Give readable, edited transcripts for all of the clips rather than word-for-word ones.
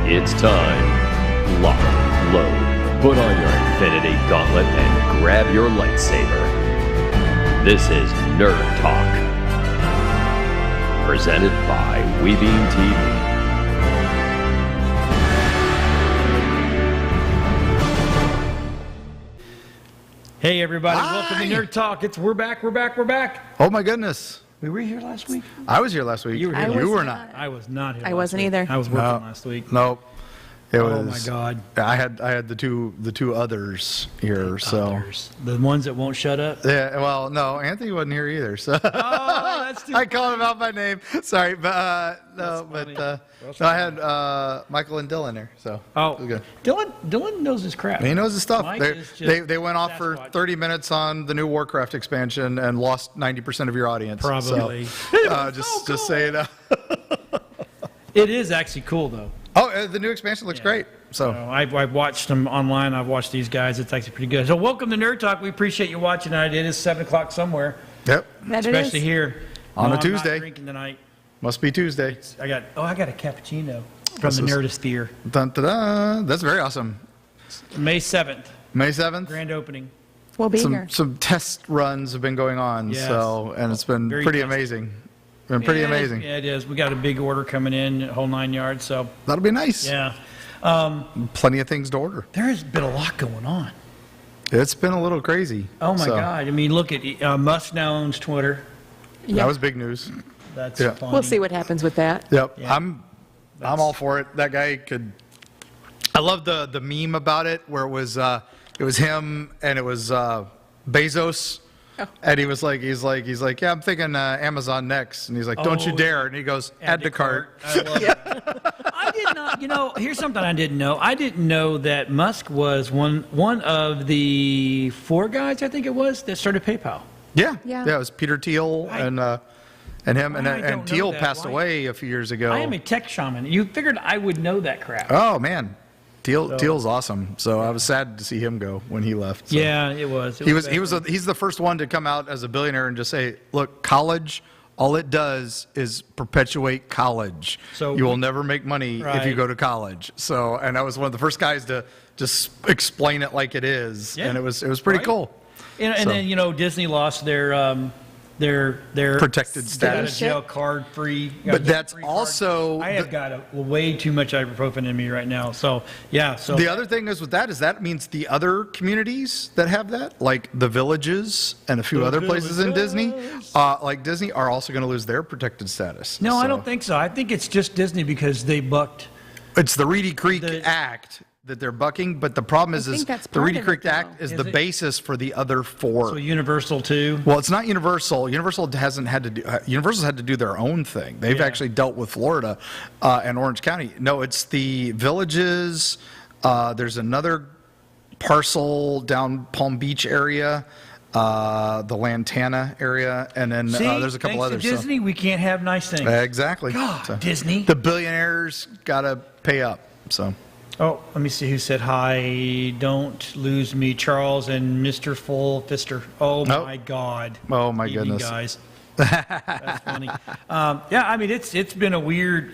It's time. Lock, load, put on your Infinity Gauntlet and grab your lightsaber. This is Nerd Talk. Presented by Webeam TV. Hey everybody, Hi. welcome to Nerd Talk. We're back. Oh my goodness. We were here last week? I was here last week. You were here. You were not. I was not here. I last wasn't week. either. I was working last week. Nope. It was. Oh my God. I had the two others here. So Others. The ones that won't shut up. yeah. Well, no, Anthony wasn't here either. So Oh, that's too I called him out by name. Sorry, but no, That's but funny. no, I had Michael and Dylan there. So Oh, it was good. Dylan knows his crap. He knows his stuff. Mike is just They went off for Sasquatch. 30 minutes on the new Warcraft expansion and lost 90% of your audience. Probably. So, just say it. It is actually cool though. Oh, the new expansion looks great. So I've watched them online. I've watched these guys. It's actually pretty good. So welcome to Nerd Talk. We appreciate you watching tonight. It is 7 o'clock somewhere, yep, That it especially is. here On a I'm Tuesday. Not drinking tonight. must be Tuesday. I got a cappuccino from This the is- Nerdosphere. Dun, da, da. That's very awesome. May 7th, May 7th. grand opening. We'll be here. Some test runs have been going on, Yes. and it's been Very pretty testy. amazing. Been pretty Yeah, amazing. Yeah, it is. We got a big order coming in, a whole 9 yards. So That'll be nice. yeah, Plenty of things to order. there has been a lot going on. It's been a little crazy. Oh my So, God! I mean, look at Musk now owns Twitter. Yeah. That was big news. That's Yeah. funny. We'll see what happens with that. Yep. Yeah. I'm all for it. That guy could. I love the meme about it where it was him and it was Bezos. Oh. And he's like, yeah, I'm thinking Amazon next. And he's like, don't you Oh, dare. And he goes, add to cart. I love it. I did not. Here's something I didn't know. I didn't know that Musk was one of the 4 guys, I think it was, that started PayPal. Yeah. Yeah. Yeah. It was Peter Thiel Right. and him. Why And, I don't and know Thiel that. passed Why? away a few years ago. I am a tech shaman. You figured I would know that crap. Oh, man. Thiel's awesome. So I was sad to see him go when he left. So. Yeah, it was. He's the first one to come out as a billionaire and just say, look, college, all it does is perpetuate college. So you will never make money if you Right. go to college. So, and I was one of the first guys to just explain it like it is. Yeah. And it was pretty Right. cool. And So- then Disney lost their Protected get out of status. jail card free. But that's free card. also I have got way too much ibuprofen in me right now. So yeah. So The other thing is with that is that means the other communities that have that, like the Villages and a few The other places in Disney, Villages. like Disney, are also going to lose their protected status. no, I So- don't think so. I think it's just Disney because they bucked. It's the Reedy Creek The- Act that they're bucking, but the problem is think that's the part Reedy of it, Creek though. Act is Is the it? basis for the other 4. So Universal too. Well, it's not Universal. Universal hasn't had to do. Universal's had to do their own thing. They've Yeah. actually dealt with Florida and Orange County. No, it's the Villages. There's another parcel down Palm Beach area, the Lantana area, and then See, there's a couple thanks others. to Disney, we can't have nice things. Exactly. God, Disney. The billionaires gotta pay up. So. Oh, let me see who said hi. Don't lose me, Charles and Mr. Full Fister. Oh Nope. my God. Oh, my Evening, goodness. guys. That's funny. Yeah, I mean it's been a weird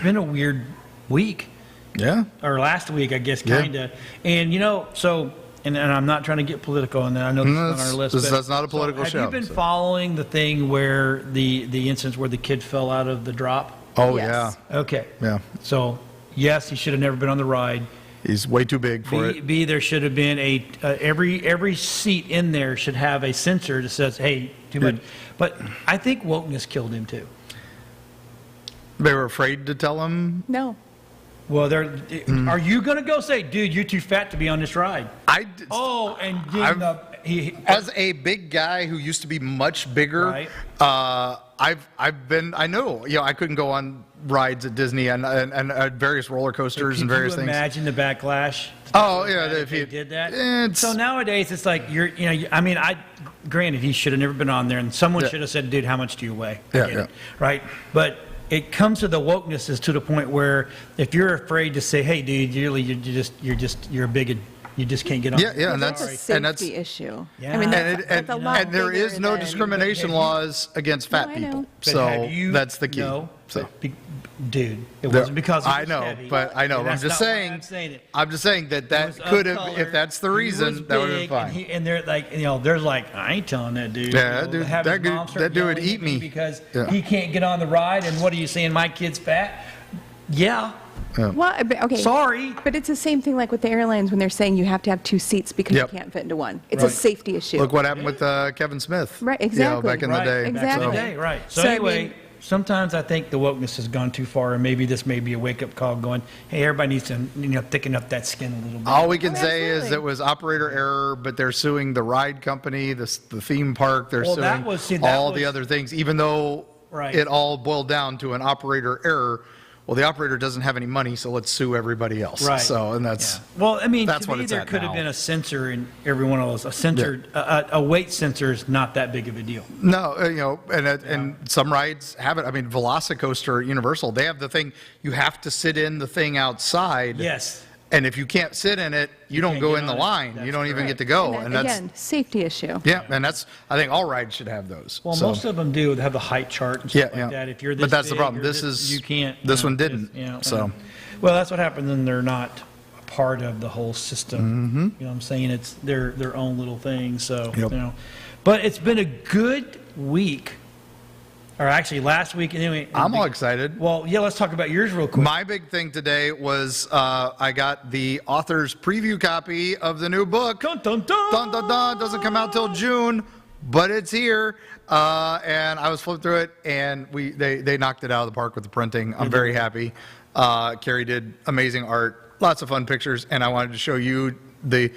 been a weird week Yeah. or last week I guess Yeah. kind of. And and I'm not trying to get political on that. I know this No, is on our list. that's but- not a political have show, you been so. following the thing where the instance where the kid fell out of the drop? Oh Yes. Okay. yeah. So yes, he should have never been on the ride. He's way too big for it. B, there should have been every seat in there should have a sensor that says, "Hey, too much." But I think wokeness killed him too. They were afraid to tell him. No. Well, Mm. are you going to go say, "Dude, you're too fat to be on this ride"? Oh, And I've- as a big guy who used to be much bigger, Right. I know, I couldn't go on rides at Disney and various roller coasters and various Can you things. imagine the backlash? Oh, yeah, If if he you did that. it's- So nowadays it's like granted he should have never been on there, and someone should have said, "Dude, how much do you weigh?" I Yeah, get yeah. it, right? But it comes to the wokeness is to the point where if you're afraid to say, "Hey, dude, you're a bigot," you just can't get on. Yeah, yeah, and That's a that's safety issue. Yeah. I mean, and, that's a lot and there is bigger no than- discrimination have you- laws against fat I people. know. But So have you- that's the key. No, So but Dude, it wasn't because it I was know, heavy. but I know. And I'm that's just not why saying. I'm saying it. I'm just saying that It was that of could have, color. if that's the He was reason, that would have been big, fine. And they're like, there's like, I ain't telling that dude. Yeah, to dude, have that his dude- mom start that dude would yelling eat at me. because Yeah. he can't get on the ride. And what are you saying? My kid's fat? Yeah. Well, okay. Sorry. But it's the same thing like with the airlines when they're saying you have to have 2 seats because Yep. you can't fit into one. It's a Right. safety issue. Look what happened with Kevin Smith. Right, You know, exactly. back in the Right, day. back in the Exactly. day, right. So, So, I anyway, mean- sometimes I think the wokeness has gone too far, and maybe this may be a wake-up call going, hey, everybody needs to thicken up that skin a little bit. All we can Oh, say is absolutely. it was operator error, but they're suing the ride company, the theme park. They're Well, that suing was- see, that all the was- other things, even though Right. it all boiled down to an operator error. Well, the operator doesn't have any money, so let's sue everybody else. Right. So, and that's Yeah. Well, I mean, that's to what me, it's there at could have now. been a sensor in every one of those. A sensor, a weight sensor is not that big of a deal. No, and some rides have it. I mean, Velocicoaster at Universal, they have the thing, you have to sit in the thing outside. Yes. And if you can't sit in it, you don't can't go get in the on it. line. That's You don't even correct. get to go. And And that, that's, again, safety issue. yeah, and that's, I think all rides should have those. Well, So, most of them do have the height chart and stuff Yeah, like yeah. that. If you're this But that's the big problem. or This is- you can't. this one didn't, so. Well, that's what happens when they're not a part of the whole system. Mm-hmm. You know what I'm saying? It's their own little thing. So, Yep. But it's been a good week. Or actually, last week. Anyway, I'm all excited. Well, yeah, let's talk about yours real quick. My big thing today was I got the author's preview copy of the new book. Dun, dun, dun. Dun, dun, dun. Doesn't come out till June, but it's here. And I was flipping through it, and they knocked it out of the park with the printing. I'm very happy. Carrie did amazing art, lots of fun pictures, and I wanted to show you the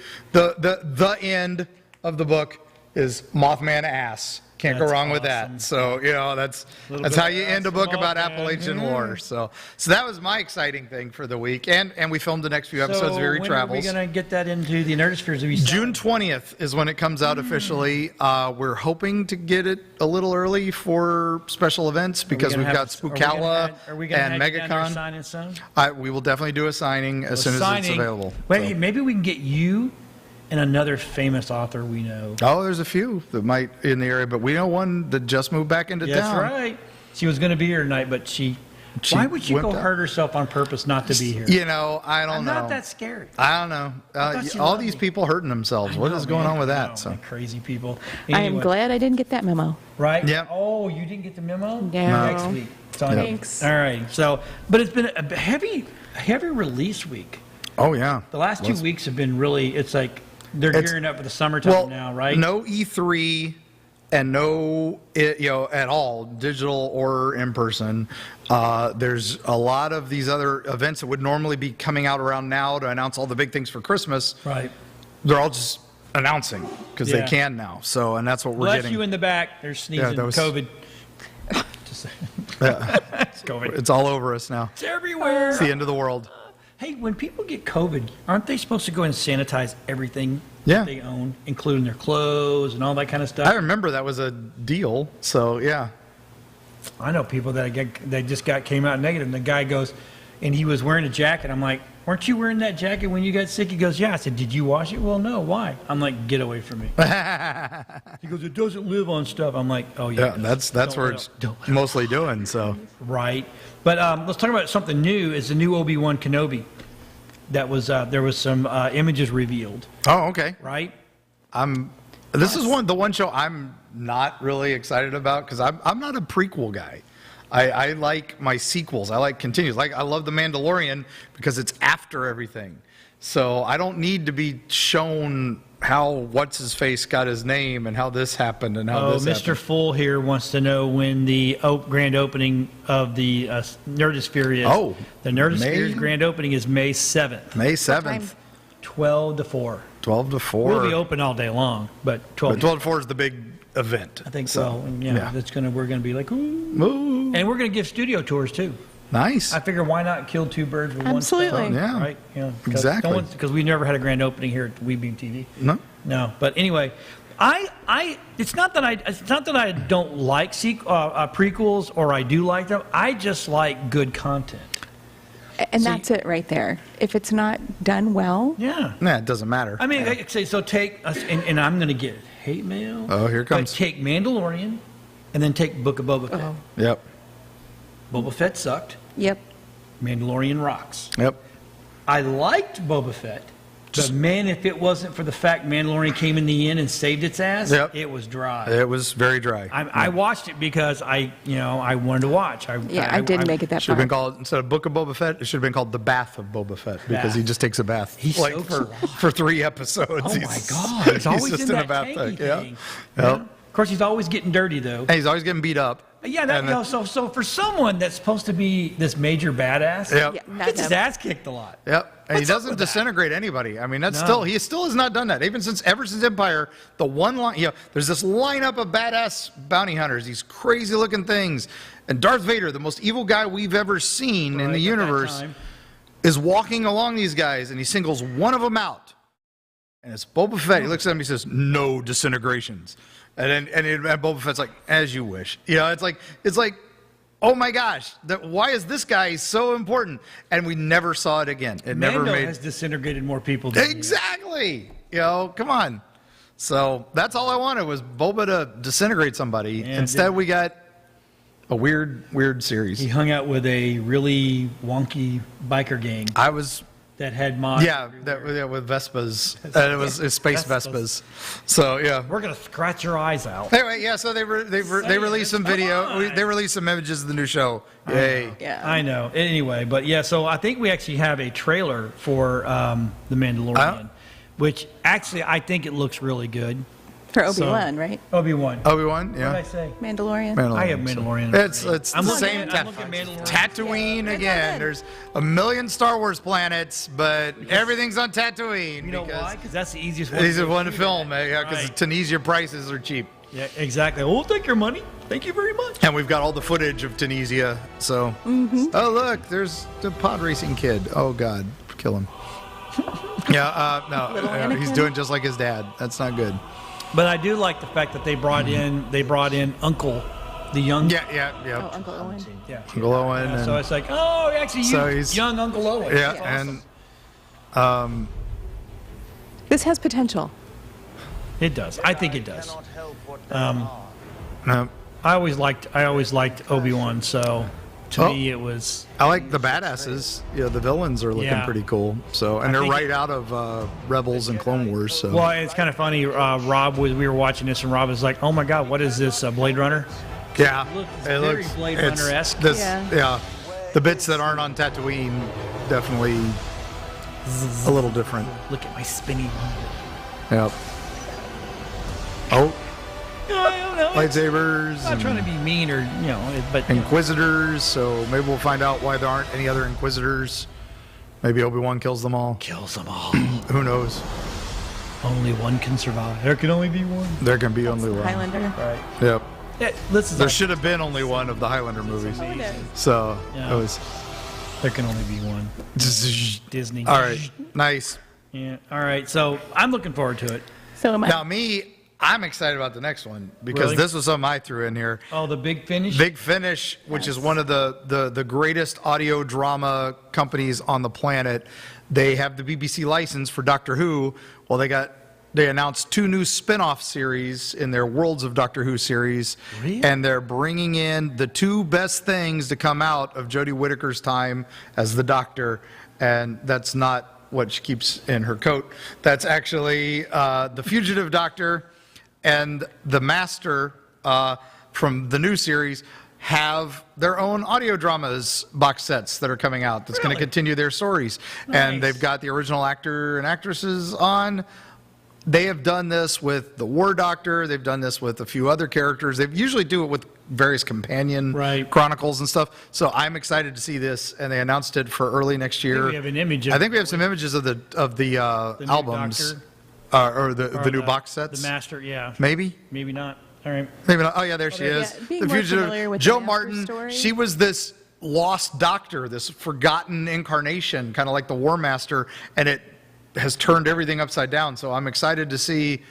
end of the book is Mothman ass. Can't go That's wrong with awesome. that. So, that's Little that's bit how of you end a ass book from about Mothman. Appalachian lore. So that was my exciting thing for the week. And we filmed the next few episodes of Eerie when Travels. are we going to get that into the Nerdospheres? Are we June 20th is when it comes out officially. We're hoping to get it a little early for special events because we've got Spookala and MegaCon. We will definitely do a signing as soon as it's available. Wait, So. maybe we can get you and another famous author we know. Oh, there's a few that might in the area, but we know one that just moved back into That's town. right. She was going to be here tonight, but She why would she go wimped out. hurt herself on purpose not to be here? I don't I'm know. not that scary. I don't know. thought she All loved these me. people hurting themselves. What I is know, going man. on with I that? know, So. man, crazy people. I am Anyway, glad I didn't get that memo. Right? Yep. Oh, you didn't get the memo? No. Next week. It's on you. Thanks. All right. So, but it's been a heavy release week. Oh yeah. The last 2 weeks have been really. It's like they're It's- gearing up for the summertime now, right? No E3 and no, at all, digital or in person. There's a lot of these other events that would normally be coming out around now to announce all the big things for Christmas. Right. They're all just announcing because Yeah. they can now. So, and that's what we're Bless getting. you in the back. They're sneezing. that was- COVID. Just, Yeah, it's COVID. it's all over us now. It's everywhere. It's the end of the world. Hey, when people get COVID, aren't they supposed to go and sanitize everything Yeah. that they own, including their clothes and all that kind of I stuff? remember that was a deal. So yeah. I know people that just came out negative, and the guy goes, and he was wearing a jacket. I'm like, weren't you wearing that jacket when you got sick? He goes, yeah. I said, did you wash it? Well, no. Why? I'm like, get away from me. He goes, it doesn't live on stuff. I'm like, oh yeah. Yeah, that's where it's mostly doing. So Right. But let's talk about something new. Is the new Obi-Wan Kenobi. That was there was some images revealed, oh okay. right? This is the one show I'm not really excited about because I'm not a prequel guy. I like my sequels. I like continues. Like I love The Mandalorian because it's after everything. So I don't need to be shown how what's his face got his name and how this happened and how Oh, this Mr. happened. Full here wants to know when the grand opening of the Nerdosphere is. Oh, the Nerdosphere's May- grand opening is May 7th, May time? 7th, 12 to 4. 12 to 4. We'll be open all day long, but 12 But 12 to 4 is the big event. I think so. And, yeah. We're gonna be like, ooh. Ooh, And we're gonna give studio tours too. nice. I figure why not kill two birds with Absolutely. one stone? Yeah. Right? Exactly. Because we never had a grand opening here at WeBeam TV. No? No, but anyway, it's not that I don't like prequels or I do like them. I just like good content. And See- that's it right there. If it's not done well, Yeah. Nah, it doesn't matter. I mean, like, say so. Take us, and I'm going to get hate mail. Oh, here it comes. But take Mandalorian, and then take Book of Boba Fett. oh, Yep. Boba Fett sucked. Yep. Mandalorian rocks. Yep. I liked Boba Fett, but man, if it wasn't for the fact Mandalorian came in the end and saved its ass, Yep. it was dry. It was very dry. I watched it because I wanted to watch. I didn't make it that Should have far. been called, instead of Book of Boba Fett, it should have been called The Bath of Boba Fett because he Bath. just takes a bath. He's like so for 3 episodes. Oh my God! He's always just in that bathtub. tanky thing. Yep. Yeah. Of course, he's always getting dirty though. And he's always getting beat up. Yeah, that, And so for someone that's supposed to be this major badass, Yep. Yeah, he not gets his him. ass kicked a lot. Yep. And he What's up doesn't with that? disintegrate anybody. I mean, that's No. he still has not done that. Ever since Empire, the one line, there's this lineup of badass bounty hunters, these crazy looking things. And Darth Vader, the most evil guy we've ever seen in Right, the at that universe, time. is walking along these guys and he singles one of them out. And it's Boba Fett. He looks at him, he says, "No disintegrations." And Boba Fett's like, "As you wish." It's like, oh my gosh, why is this guy so important? And we never saw it again. It never Mando made has disintegrated more people than he has. exactly. Come on. So that's all I wanted was Boba to disintegrate somebody. Yeah, Instead, didn't. we got a weird series. He hung out with a really wonky biker gang I was. that had mods. Yeah, with Vespas. And it's space Vespas. Vespas. So, yeah. We're gonna scratch your eyes out. Anyway, yeah, so they released some video. Come They released some images of the new show. Yay. Yeah. I know. Anyway, but yeah, so I think we actually have a trailer for The Mandalorian, which actually I think it looks really good. For Obi-Wan, right? Obi-Wan. Obi-Wan, What did I yeah. say? Mandalorian. I have Mandalorian. It's the I'm looking same at- I'm looking at Mandalorian. Tatooine Yeah. again. There's a million Star Wars planets, but everything's on Tatooine. You know because why? Because that's the easiest one. Easiest one to film, because Right. Tunisia prices are cheap. Yeah, exactly. We'll take your money. Thank you very much. And we've got all the footage of Tunisia, so. Oh, look, there's the pod racing kid. Oh, God, kill him. Little No, he's Anakin? doing just like his dad. That's not good. But I do like the fact that they brought in Uncle, the young. Yeah. Oh, Uncle Owen. Yeah. Uncle Owen. Yeah, so and- it's like, oh, actually, So he's- young Uncle Owen. yeah, That's awesome. and This has potential. It does. I think it does. no, I always liked Obi-Wan, so to me it was. I like the badasses. The villains are looking Yeah. pretty cool. So, and I they're think- right out of Rebels and Clone Wars. So, Well, it's kind of funny. We were watching this, and Rob was like, "Oh my God, what is this? Blade Runner?" yeah, It's very Blade Runner-esque. Yeah. The bits that aren't on Tatooine definitely a little different. Look at my spinny. Yep. Oh, I don't know. lightsabers. I'm not trying to be mean or but Inquisitors, so maybe we'll find out why there aren't any other Inquisitors. Maybe Obi-Wan kills them all. kills them all. Who knows? Only one can survive. There can only be one. There can be only one. Highlander. Right. Yep. Yeah, this is There should have been only one of the Highlander movies. So Yeah. it was. There can only be one. Disney. All right. Nice. Yeah. All right. So I'm looking forward to it. So am I. Now I'm excited about the next one because Really? this was something I threw in here. Oh, the Big Finish. Big Finish, which is one of the greatest audio drama companies on the planet. They have the BBC license for Doctor Who. Well, they announced 2 new spin-off series in their Worlds of Doctor Who series. Really? And they're bringing in the 2 best things to come out of Jodie Whittaker's time as the Doctor. And that's not what she keeps in her coat. That's actually the Fugitive Doctor and the Master from the new series have their own audio dramas box sets that are coming out that's going to Really? continue their stories. Nice. And they've got the original actor and actresses on. They have done this with the War Doctor. They've done this with a few other characters. They usually do it with various companion Right. chronicles and stuff. So I'm excited to see this, and they announced it for early next year. we have an image of I think we have some images of the new albums Doctor. or the new box sets. The Master. Yeah. Maybe. Maybe not. All right. Maybe not. Oh, yeah, there she Yeah, is. being more familiar with the Joe Master Martin, story. she was this lost doctor, this forgotten incarnation, kind of like the War Master, and it has turned everything upside down. So I'm excited to see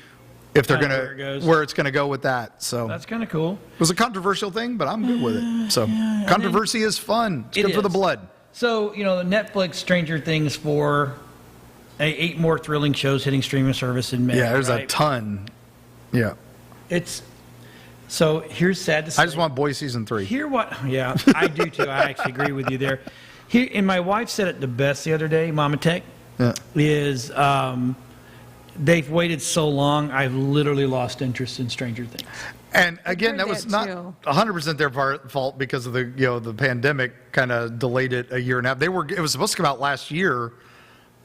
if they're Kinda going where it goes. to, where it's going to go with that. So That's kind of cool. it was a controversial thing, but I'm good with it. So controversy is fun. It's It good for the is. blood. So, the Netflix Stranger Things 4, 8 more thrilling shows hitting streaming service in May. Yeah, there's a right? ton. Yeah. So here's sad to say. I just want Boys season 3. Yeah, I do too. I actually agree with you there. Here, and my wife said it the best the other day, Mama Tech, is they've waited so long, I've literally lost interest in Stranger Things. And again, that heard was that not too. 100% their fault because of the pandemic kind of delayed it a year and a half. It was supposed to come out last year,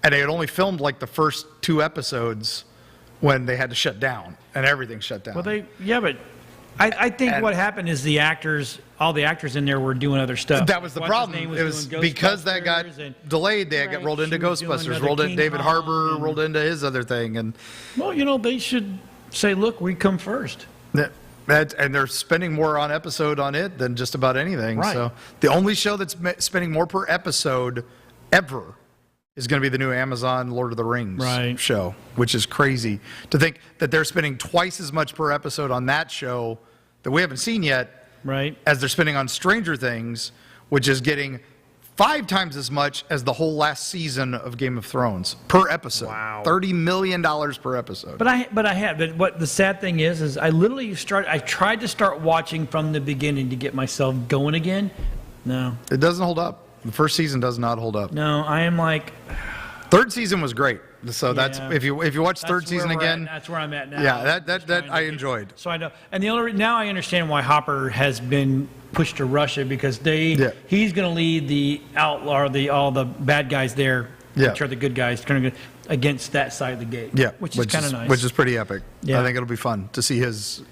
and they had only filmed like the first 2 episodes when they had to shut down, and everything shut down. Well, but I think what happened is all the actors in there were doing other stuff. That was the problem. It was because that got delayed. They got Right. rolled into She was doing Ghostbusters, another rolled in King David Kong Harbour, and- rolled into his other thing, and Well, they should say, look, we come first. and they're spending more on episode on it than just about anything. Right. So the only show that's spending more per episode ever is going to be the new Amazon Lord of the Rings Right. show, which is crazy to think that they're spending twice as much per episode on that show that we haven't seen yet, Right. as they're spending on Stranger Things, which is getting 5 times as much as the whole last season of Game of Thrones per episode. Wow. $30 million per episode. But what the sad thing is I literally I tried to start watching from the beginning to get myself going again. No, It doesn't hold up. The first season does not hold up. no, I am like, Third season was great. So that's Yeah. if you watch third that's where season we're again. at. That's where I'm at now. Yeah, Just that trying I to- enjoyed. So I know, and now I understand why Hopper has been pushed to Russia because Yeah. he's going to lead the outlaw, all the bad guys there, Yeah. which are the good guys, turning against that side of the gate. Yeah, which is kind of nice. Which is pretty epic. Yeah. I think it'll be fun to see his,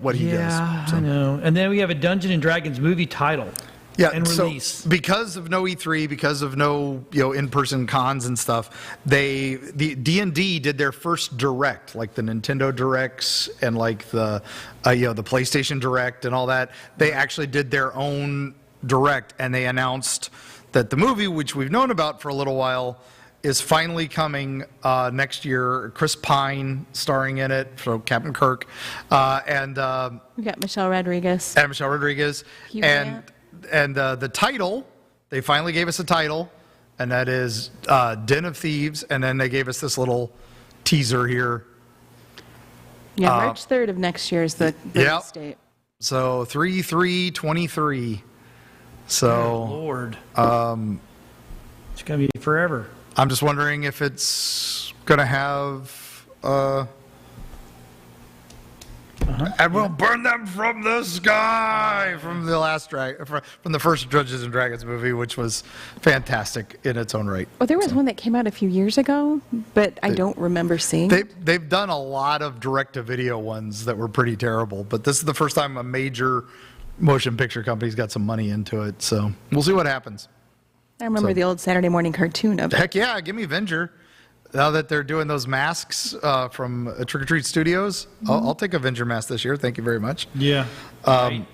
what he yeah, does. So. I know. And then we have a Dungeons and Dragons movie title. Yeah, and so release. because of no E3, because of no in-person cons and stuff, the D&D did their first direct, like the Nintendo Directs and like the the PlayStation Direct and all that. They actually did their own direct, and they announced that the movie, which we've known about for a little while, is finally coming next year. Chris Pine starring in it, so Captain Kirk, and We got Michelle Rodriguez. Michelle Rodriguez, Hugh and Grant. the title, they finally gave us a title, and that is Den of Thieves, and then they gave us this little teaser here. Yeah, March 3rd of next year is the Yep. release date. So 3/3/23. So Lord. It's going to be forever. I'm just wondering if it's gonna have. And we'll burn them from the sky from the from the first Dungeons and Dragons movie, which was fantastic in its own right. Well, there was one that came out a few years ago, but I don't remember seeing it. They've done a lot of direct-to-video ones that were pretty terrible, but this is the first time a major motion picture company's got some money into it, so we'll see what happens. I remember the old Saturday morning cartoon of it. Heck yeah, give me Avenger. Now that they're doing those masks from Trick or Treat Studios, I'll take Avenger mask this year. Thank you very much. Yeah. Right.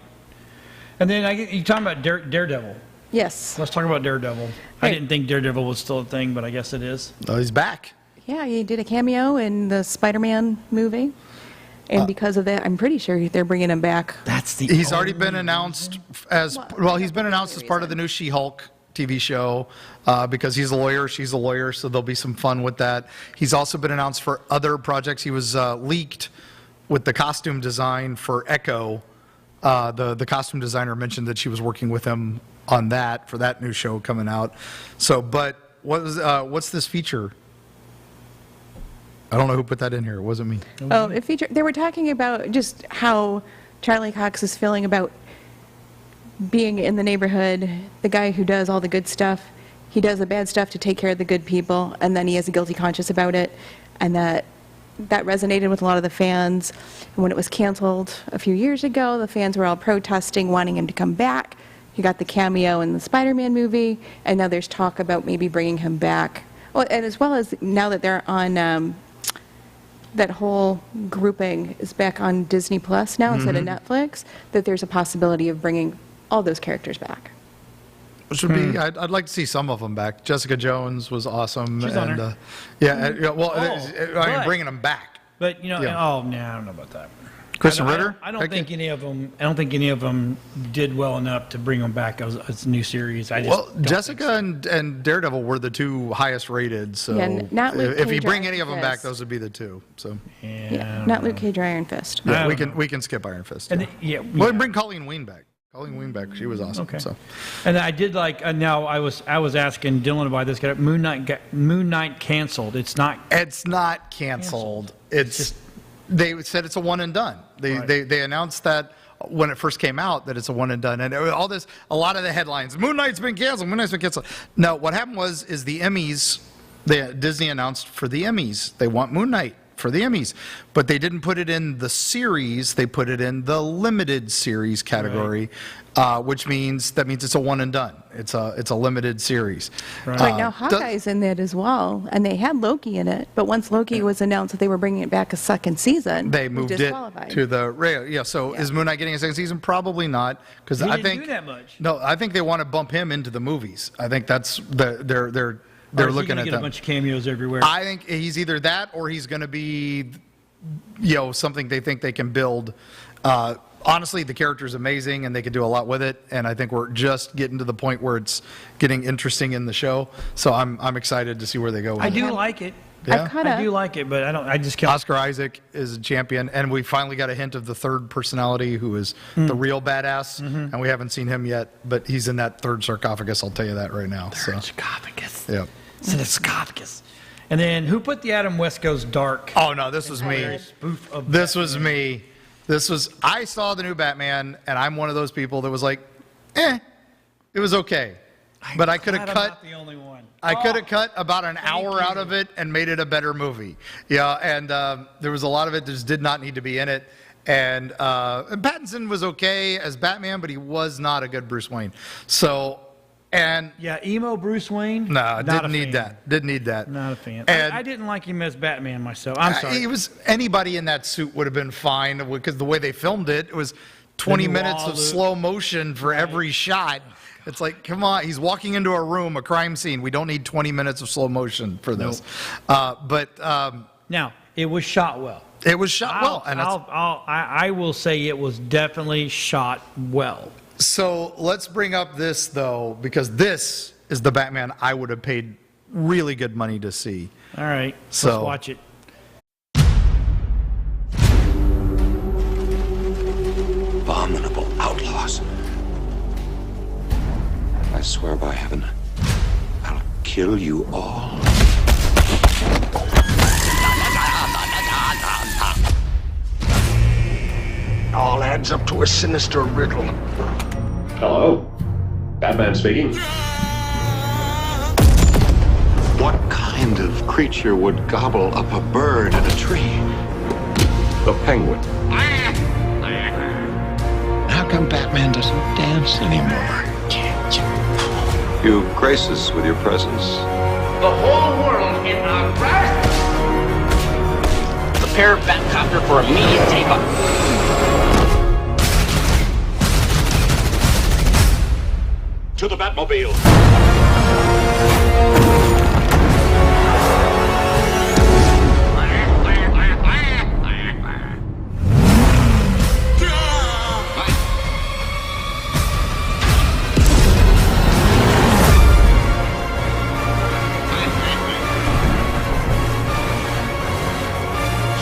And then you're talking about Daredevil. Yes. Let's talk about Daredevil. I Right. didn't think Daredevil was still a thing, but I guess it is. Oh, he's back. Yeah, he did a cameo in the Spider-Man movie. And because of that, I'm pretty sure they're bringing him back. That's the. He's already been announced as he's been announced as part of the new She-Hulk TV show because he's a lawyer, she's a lawyer, so there'll be some fun with that. He's also been announced for other projects. He was leaked with the costume design for Echo. The costume designer mentioned that she was working with him on that for that new show coming out. So, but what's this feature? I don't know who put that in here. It wasn't me. Oh, they were talking about just how Charlie Cox is feeling about being in the neighborhood, the guy who does all the good stuff. He does the bad stuff to take care of the good people, and then he has a guilty conscience about it, and that resonated with a lot of the fans. And when it was canceled a few years ago, the fans were all protesting, wanting him to come back. He got the cameo in the Spider-Man movie, and now there's talk about maybe bringing him back. Well, and as well as now that they're on, that whole grouping is back on Disney Plus now instead of Netflix, that there's a possibility of bringing all those characters back. Which would be, I'd like to see some of them back. Jessica Jones was awesome. She's on her. Well, I mean, but- bringing them back. But, Yeah. I don't know about that. Kristen Ritter? I don't think any of them. I don't think any of them did well enough to bring them back as a new series. Well, Jessica and Daredevil were the two highest rated. So not Luke if you Cage, bring Iron any of them back, Fist. those would be the two. So Yeah, not Luke Cage or Iron Fist. yeah, we can skip Iron Fist. And Well, bring Colleen Wing back. Colleen Wing back. She was awesome. Okay. So. And I did like. Now I was asking Dylan about this. Got Moon Knight canceled. It's not. It's not canceled. It's just. They said it's a one and done. They announced that when it first came out that it's a one and done, and all this, a lot of the headlines, Moon Knight's been canceled. Moon Knight's been canceled. No, what happened is the Emmys. Disney announced for the Emmys they want Moon Knight for the Emmys, but they didn't put it in the series. They put it in the limited series category, which means it's a one and done. It's a limited series. Right now, Hawkeye's in that as well, and they had Loki in it. But once Loki was announced that they were bringing it back a second season, they moved it to the yeah. So is Moon Knight getting a second season? Probably not, because I think do that much. No, I think they want to bump him into the movies. I think that's they're looking at get them. A bunch of cameos everywhere. I think he's either that or he's going to be, something they think they can build. Honestly, the character's amazing and they could do a lot with it. And I think we're just getting to the point where it's getting interesting in the show. So I'm excited to see where they go with I it. do like it. Yeah. I do like it, but I just can't. Oscar Isaac is a champion, and we finally got a hint of the third personality who is the real badass, and we haven't seen him yet, but he's in that third sarcophagus, I'll tell you that right now. Sarcophagus. Yeah. It's an sarcophagus. And then who put the Adam West Goes Dark? Oh, no, this was me. Spoof of This was me. I saw the new Batman, and I'm one of those people that was like, it was okay. But I could have cut. I'm not the only one. I could have cut about an hour out of it and made it a better movie. Yeah, and there was a lot of it that just did not need to be in it. And Pattinson was okay as Batman, but he was not a good Bruce Wayne. So, and yeah, emo Bruce Wayne. No, didn't need that. Didn't need that. Not a fan. And I didn't like him as Batman myself. I'm sorry. He was anybody in that suit would have been fine because the way they filmed it, it was 20 minutes of slow motion for every shot. It's like, come on, he's walking into a room, a crime scene. We don't need 20 minutes of slow motion for this. Now, it was shot well. It was shot well. And I will say it was definitely shot well. So let's bring up this, though, because this is the Batman I would have paid really good money to see. All right, so let's watch it. Abominable outlaws. I swear by heaven, I'll kill you all. All adds up to a sinister riddle. Hello? Batman speaking. What kind of creature would gobble up a bird in a tree? The Penguin. How come Batman doesn't dance anymore? You grace us with your presence. The whole world in our grasp. Prepare Batcopter for immediate takeoff. To the Batmobile.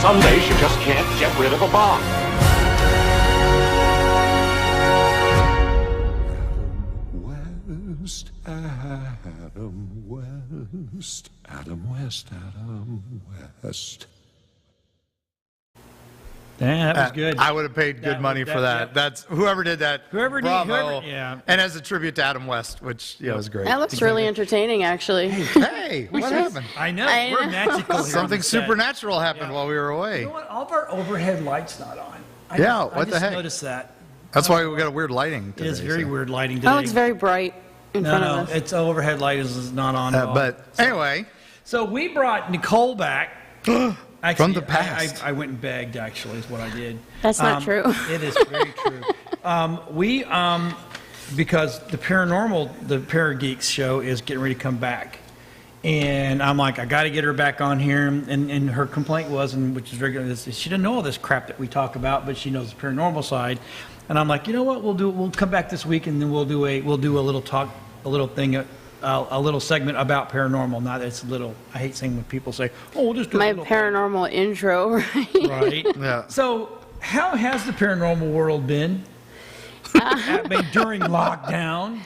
Some days you just can't get rid of a bomb. Adam West. Yeah, that was good. I would have paid good money for that. Yeah. That's whoever did that. Bravo. Yeah. And as a tribute to Adam West, which was great. That looks really entertaining, actually. Hey, what happened? I know. I We're know. magical here. Something on the set. supernatural happened while we were away. You know what? All of our overhead lights not on. I What the heck? I noticed that. That's why we got a weird lighting It today. is very weird lighting today. That looks very bright in front of us. Its overhead light is not on at all. But anyway, So we brought Nicole back. Actually, from the past. I went and begged, actually, is what I did. That's not true. It is very true. Because the Paranormal, the Parageeks show is getting ready to come back. And I'm like, I got to get her back on here. And her complaint was, and which is regular, is she didn't know all this crap that we talk about, but she knows the paranormal side. And I'm like, you know what? We'll come back this week, and then we'll do a little talk, a little thing, a little segment about paranormal. Not that it's a little. I hate saying when people say, "Oh, we'll just do My a little paranormal intro, right? thing." Right. Yeah. So, how has the paranormal world been? During lockdown?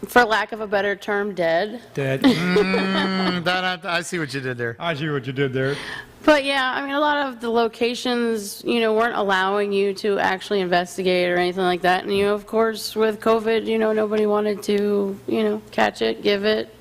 For lack of a better term, dead. Dead. I see what you did there. I see what you did there. But yeah, I mean, a lot of the locations, weren't allowing you to actually investigate or anything like that. And, of course, with COVID, nobody wanted to, catch it, give it.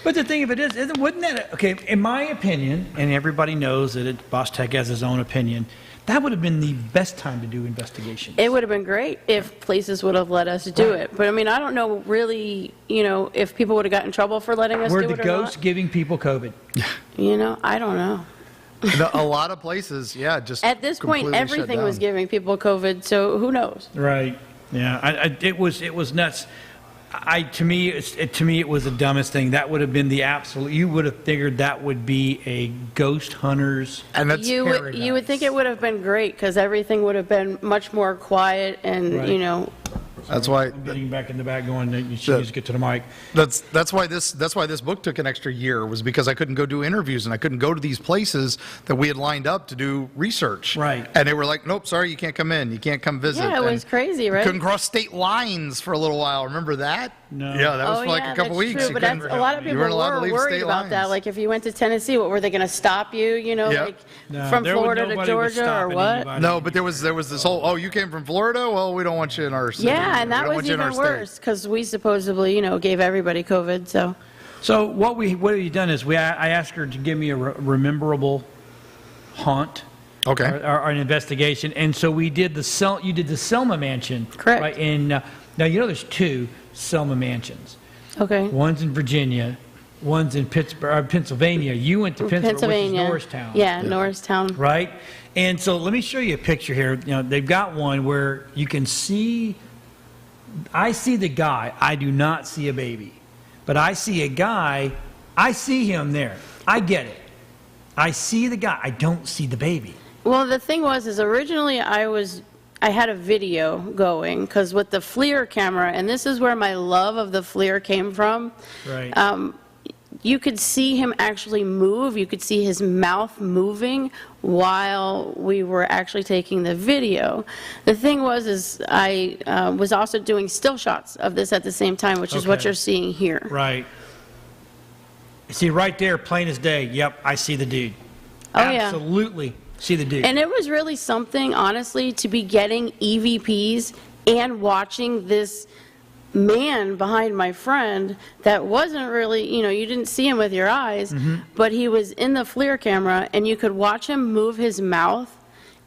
But the thing of it is, wouldn't that, okay, in my opinion, and everybody knows that Boss Tech has his own opinion, that would have been the best time to do investigations. It would have been great if places would have let us do it. But, I mean, I don't know really, if people would have gotten in trouble for letting us do it or Were the ghosts giving people COVID? I don't know. A lot of places, yeah, just At this point, completely shut everything was down. giving people COVID, so who knows? Right. Yeah. It was nuts. To me, it was the dumbest thing. That would have been the absolute. You would have figured that would be a ghost hunter's. And that's You would think it would have been great because everything would have been much more quiet and, Right. That's why. I'm getting back in the back going, you should just get to the mic. That's why this book took an extra year, was because I couldn't go do interviews and I couldn't go to these places that we had lined up to do research. Right. And they were like, nope, sorry, you can't come in. You can't come visit. Yeah, it was And crazy, right? Couldn't cross state lines for a little while. Remember that? No. Yeah, that was for like a couple that's weeks. True, You but that's, couldn't- a lot of you people weren't allowed to were leave worried state about that. lines. Like, if you went to Tennessee, what were they going to stop you? Yep. No, from there was Florida to nobody was Georgia or stopping what? anybody. No, but there was this whole, oh, you came from Florida? Well, we don't want you in our city. Yeah, and We that don't was want you in our even state. worse because we supposedly, gave everybody COVID. So what we've done is I asked her to give me a rememberable haunt. Okay. Or an investigation, and so we did you did the Selma Mansion. Correct. Right. And now there's two Selma Mansions. Okay. One's in Virginia, one's in Pittsburgh, Pennsylvania. You went to Pennsylvania. which is Norristown. Yeah, Norristown. Right. And so let me show you a picture here. They've got one where you can see. I see the guy. I do not see a baby, but I see a guy. I see him there. I get it. I see the guy. I don't see the baby. Well, the thing is originally I had a video going because with the FLIR camera, and this is where my love of the FLIR came from. Right. You could see him actually move. You could see his mouth moving while we were actually taking the video. The thing is I was also doing still shots of this at the same time, which is what Okay. you're seeing here. Right. See right there, plain as day. Yep, I see the dude. Oh, yeah. Absolutely see the dude. And it was really something, honestly, to be getting EVPs and watching this man behind my friend that wasn't really, you didn't see him with your eyes, but he was in the FLIR camera and you could watch him move his mouth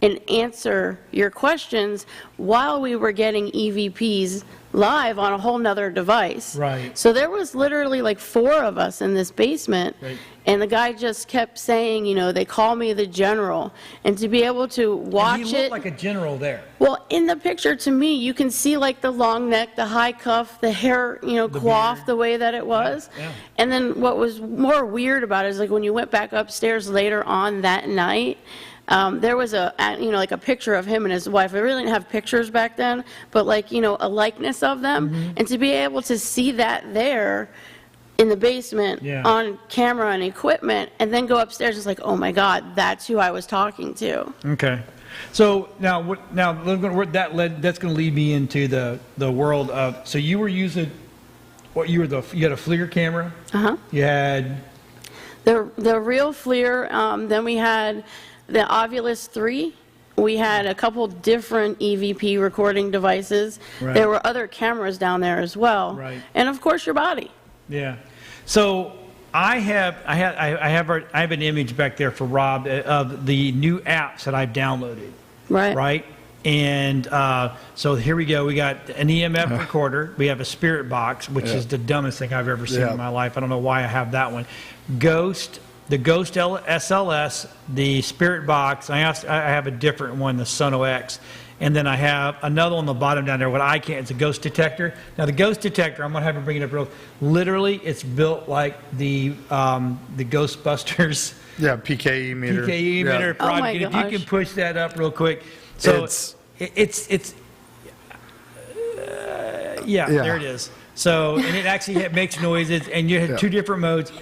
and answer your questions while we were getting EVPs live on a whole nother device. Right. So there was literally like 4 of us in this basement, Right. and the guy just kept saying, they call me the general. And to be able to watch And he looked it. like a general there. Well, in the picture, to me, you can see like the long neck, the high cuff, the hair, coiffed the way that it was. Yeah. And then what was more weird about it is like when you went back upstairs later on that night, there was like a picture of him and his wife. I really didn't have pictures back then, but like, a likeness of them. And to be able to see that there in the basement Yeah. on camera and equipment and then go upstairs, it's like, oh my God, that's who I was talking to. Okay. So now that's going to lead me into the world of. So you were using you had a FLIR camera. Uh-huh. You had The real FLIR, then we had the Ovilus 3. We had a couple different EVP recording devices. Right. There were other cameras down there as well. Right. And of course your body. yeah. So I have an image back there for Rob of the new apps that I've downloaded. Right. Right. And so here we go. We got an EMF recorder. We have a spirit box, which is the dumbest thing I've ever seen Yeah. in my life. I don't know why I have that one. The Ghost SLS, the spirit box. I have a different one, the Sono X. And then I have another on the bottom down there, what I can't, it's a ghost detector. Now the ghost detector, I'm gonna have to bring it up real, literally it's built like the Ghostbusters Yeah, PKE meter. PKE Yeah. meter Oh my project. If you gosh. can push that up real quick. So yeah, Yeah. there it is. So, and it actually makes noises, and you have two different modes.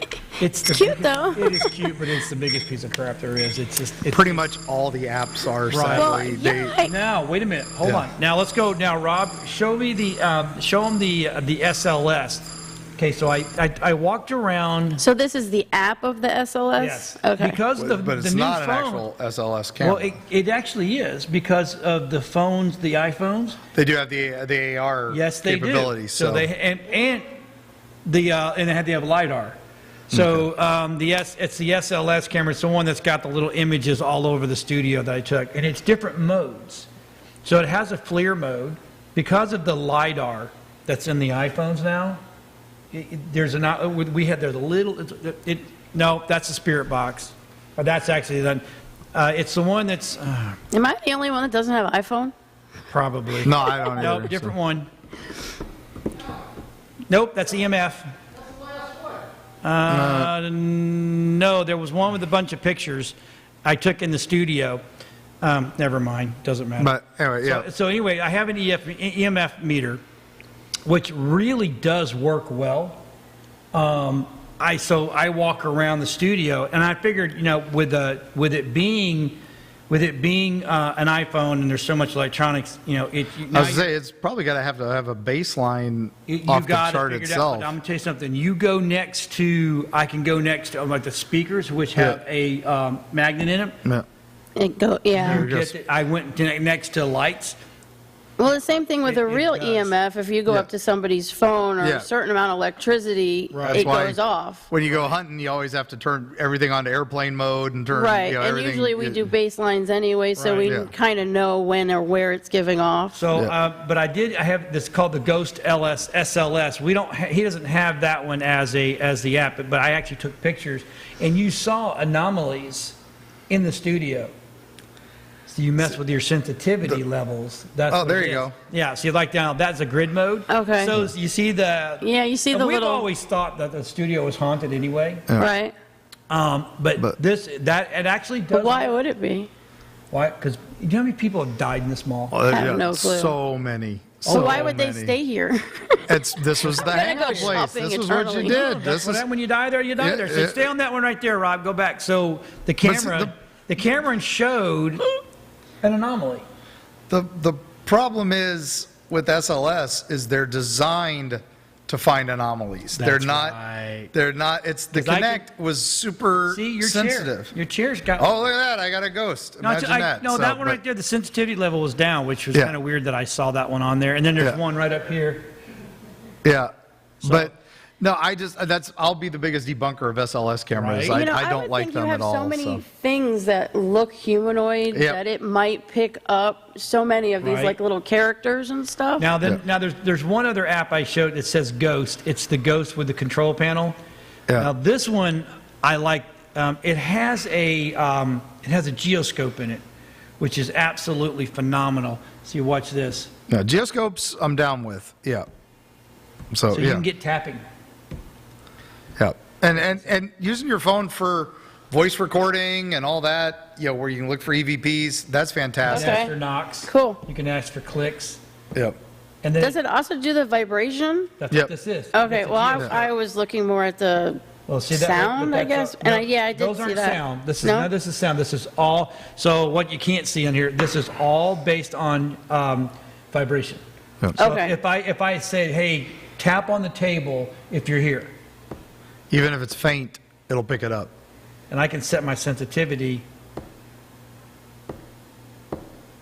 It's Cute, though. It is cute, but it's the biggest piece of crap there is. It's just it's, Pretty much all the apps are sadly. Well, yeah, Now, wait a minute. Hold Yeah. on. Now let's go. Now, Rob, show me the show them the SLS. Okay, so I walked around. So this is the app of the SLS? Yes. Okay. Because the but it's the new not an phone, actual SLS camera. Well, it actually is because of the phones, the iPhones. They do have the AR Yes, they capability. do. So they and they have LiDAR. So it's the SLS camera. It's the one that's got the little images all over the studio that I took, and it's different modes. So it has a FLIR mode because of the LiDAR that's in the iPhones now. There's a little. No, that's a Spirit Box. That's actually the. It's the one that's Am I the only one that doesn't have an iPhone? probably. No, I don't Nope, either, different so. one. Nope, that's EMF. No, there was one with a bunch of pictures I took in the studio. Never mind, doesn't matter. But anyway, yeah. So anyway, I have an EMF meter, which really does work well. I walk around the studio, and I figured, with it being an iPhone and there's so much electronics, I was gonna say it's probably got to have a baseline off the got chart it figured itself. out. But I'm gonna tell you something. I can go next to like the speakers, which have a magnet in them. Yeah. I went next to lights. Well, the same thing with a real does. EMF. If you go up to somebody's phone or Yeah. a certain amount of electricity, That's it why goes off. When you go hunting, you always have to turn everything onto airplane mode and turn Right, and everything. usually we do baselines anyway, so we Yeah. kind of know when or where it's giving off. So, but I have this called the Ghost SLS. He doesn't have that one as the app, but I actually took pictures, and you saw anomalies in the studio. So you mess with your sensitivity levels. That's what there it you is. go. Yeah, so you like down, that's a grid mode. Okay. So you see the. Yeah, you see the we've little. always thought that the studio was haunted anyway. Right. But it actually does. But why would it be? Why? Because you know how many people have died in this mall? Oh, I have no clue. So many. So why would they many. stay here? This was the gonna hangout go place. shopping This was what you eternally. did. That's This is when you die there, you die Yeah, there. So yeah. stay on that one right there, Rob. Go back. So the see, camera, the camera showed an anomaly. the problem is with SLS is they're designed to find anomalies. That's they're not. right. They're not. It's the 'Cause I Connect was super See your sensitive. chair. Your chair's got. Oh, look at that! I got a ghost. No, Imagine that. No, So, that one but- right there, the sensitivity level was down, which was Yeah. kind of weird that I saw that one on there. And then there's Yeah. one right up here. Yeah, but no, I'll be the biggest debunker of SLS cameras. Right. I don't would like think them you have at all. so many so. things that look humanoid Yep. that it might pick up so many of these Right. like little characters and stuff. Now there's one other app I showed that says Ghost. It's the Ghost with the control panel. Yeah. Now this one I like. It has a geoscope in it, which is absolutely phenomenal. So you watch this. Yeah, geoscopes I'm down with. Yeah. So, So yeah. you can get tapping. Yeah, and using your phone for voice recording and all that, where you can look for EVPs, that's You can fantastic. Okay. ask for knocks. Cool. You can ask for clicks. Yep. And then Does it also do the vibration? That's Yep. what this is. Okay, That's a well, geoscope. I was looking more at the Well, see that, sound, but I that's guess. all- And I did those see aren't that. sound. This is No? no, this is sound. This is all. So what you can't see on here, this is all based on vibration. So Okay. if I say, hey, tap on the table if you're here, Even if it's faint, it'll pick it up. and I can set my sensitivity.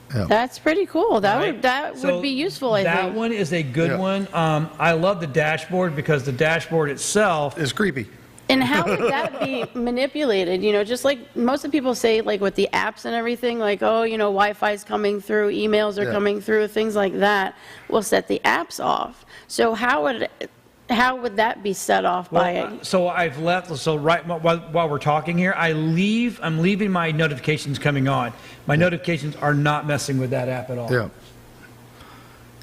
That's pretty cool. That right? would So be useful, I that think. one is a good Yeah. one. I love the dashboard because the dashboard itself. It's creepy. And how would that be manipulated? Just like most of the people say, like with the apps and everything, like, oh, Wi-Fi's coming through, emails are Yeah. coming through, things like that. We'll set the apps off. So how would how would that be set off by? So I've left. So right while we're talking here, I'm leaving my notifications coming on. My notifications are not messing with that app at all. Yeah.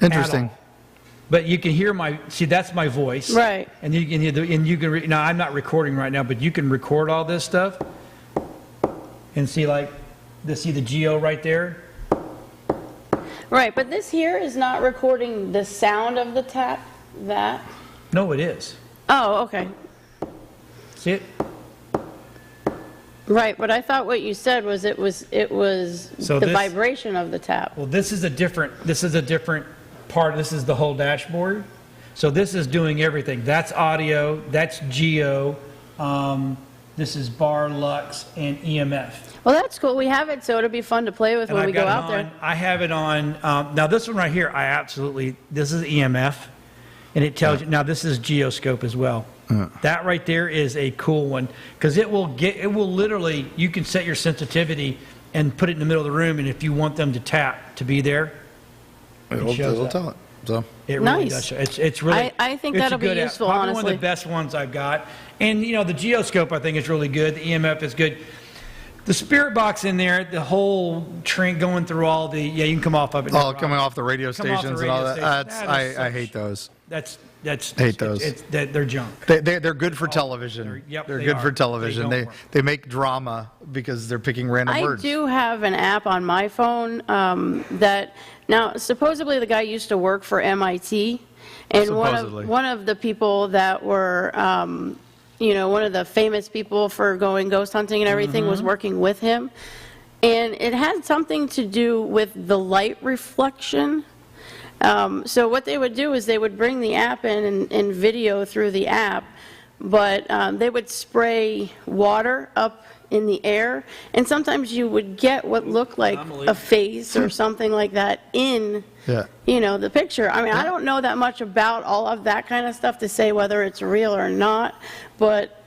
Interesting. But you can hear that's my voice. Right. And you can hear now I'm not recording right now, but you can record all this stuff and see the geo right there. Right, but this here is not recording the sound of the tap. No, it is. Oh, okay. See it? Right, but I thought what you said was it was So the this- vibration of the tap. Well, this is a different part. This is the whole dashboard. So this is doing everything. That's audio, that's geo, this is bar, lux, and EMF. Well, that's cool. We have it, so it'll be fun to play with And when I've we go got it out on, there. I have it on, now this one right here, this is EMF, and it tells you, now this is geoscope as well. That right there is a cool one, because it will literally, you can set your sensitivity and put it in the middle of the room, and if you want them to tap to be there, It'll tell it. So it really Nice. does show. It's really. I think it's that'll a be good app. useful, Probably one honestly. of the best ones I've got. And the geoscope I think is really good. The EMF is good. The spirit box in there, the whole train going through all the you can come off of it. Oh, coming off the radio Come off the stations and all radio that. station. That's, That is I such- hate those. That's Hate those. They're junk. They're good for television. Yep, they're they good are. for television. They They don't work. they make drama because they're picking random I words. do have an app on my phone that now supposedly the guy used to work for MIT, and Supposedly. one of the people that were one of the famous people for going ghost hunting and everything was working with him, and it had something to do with the light reflection. So what they would do is they would bring the app in and video through the app, but they would spray water up in the air, and sometimes you would get what looked like a face or something like that in Yeah. the picture. I mean, I don't know that much about all of that kind of stuff to say whether it's real or not, but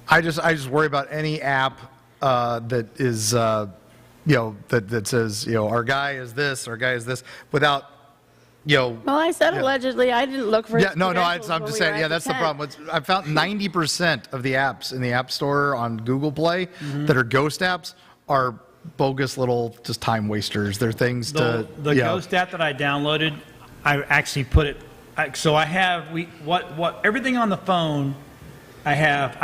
I just worry about any app that is that says our guy is this, our guy is this, without well, I said Yeah. allegedly. I didn't look for Yeah, his no, credentials I'm when just we were saying. at Yeah, the that's the tent. problem. I found 90% of the apps in the App Store on Google Play that are ghost apps are bogus little just time wasters. They're things The ghost app that I downloaded, I actually put it. So I have everything on the phone. I have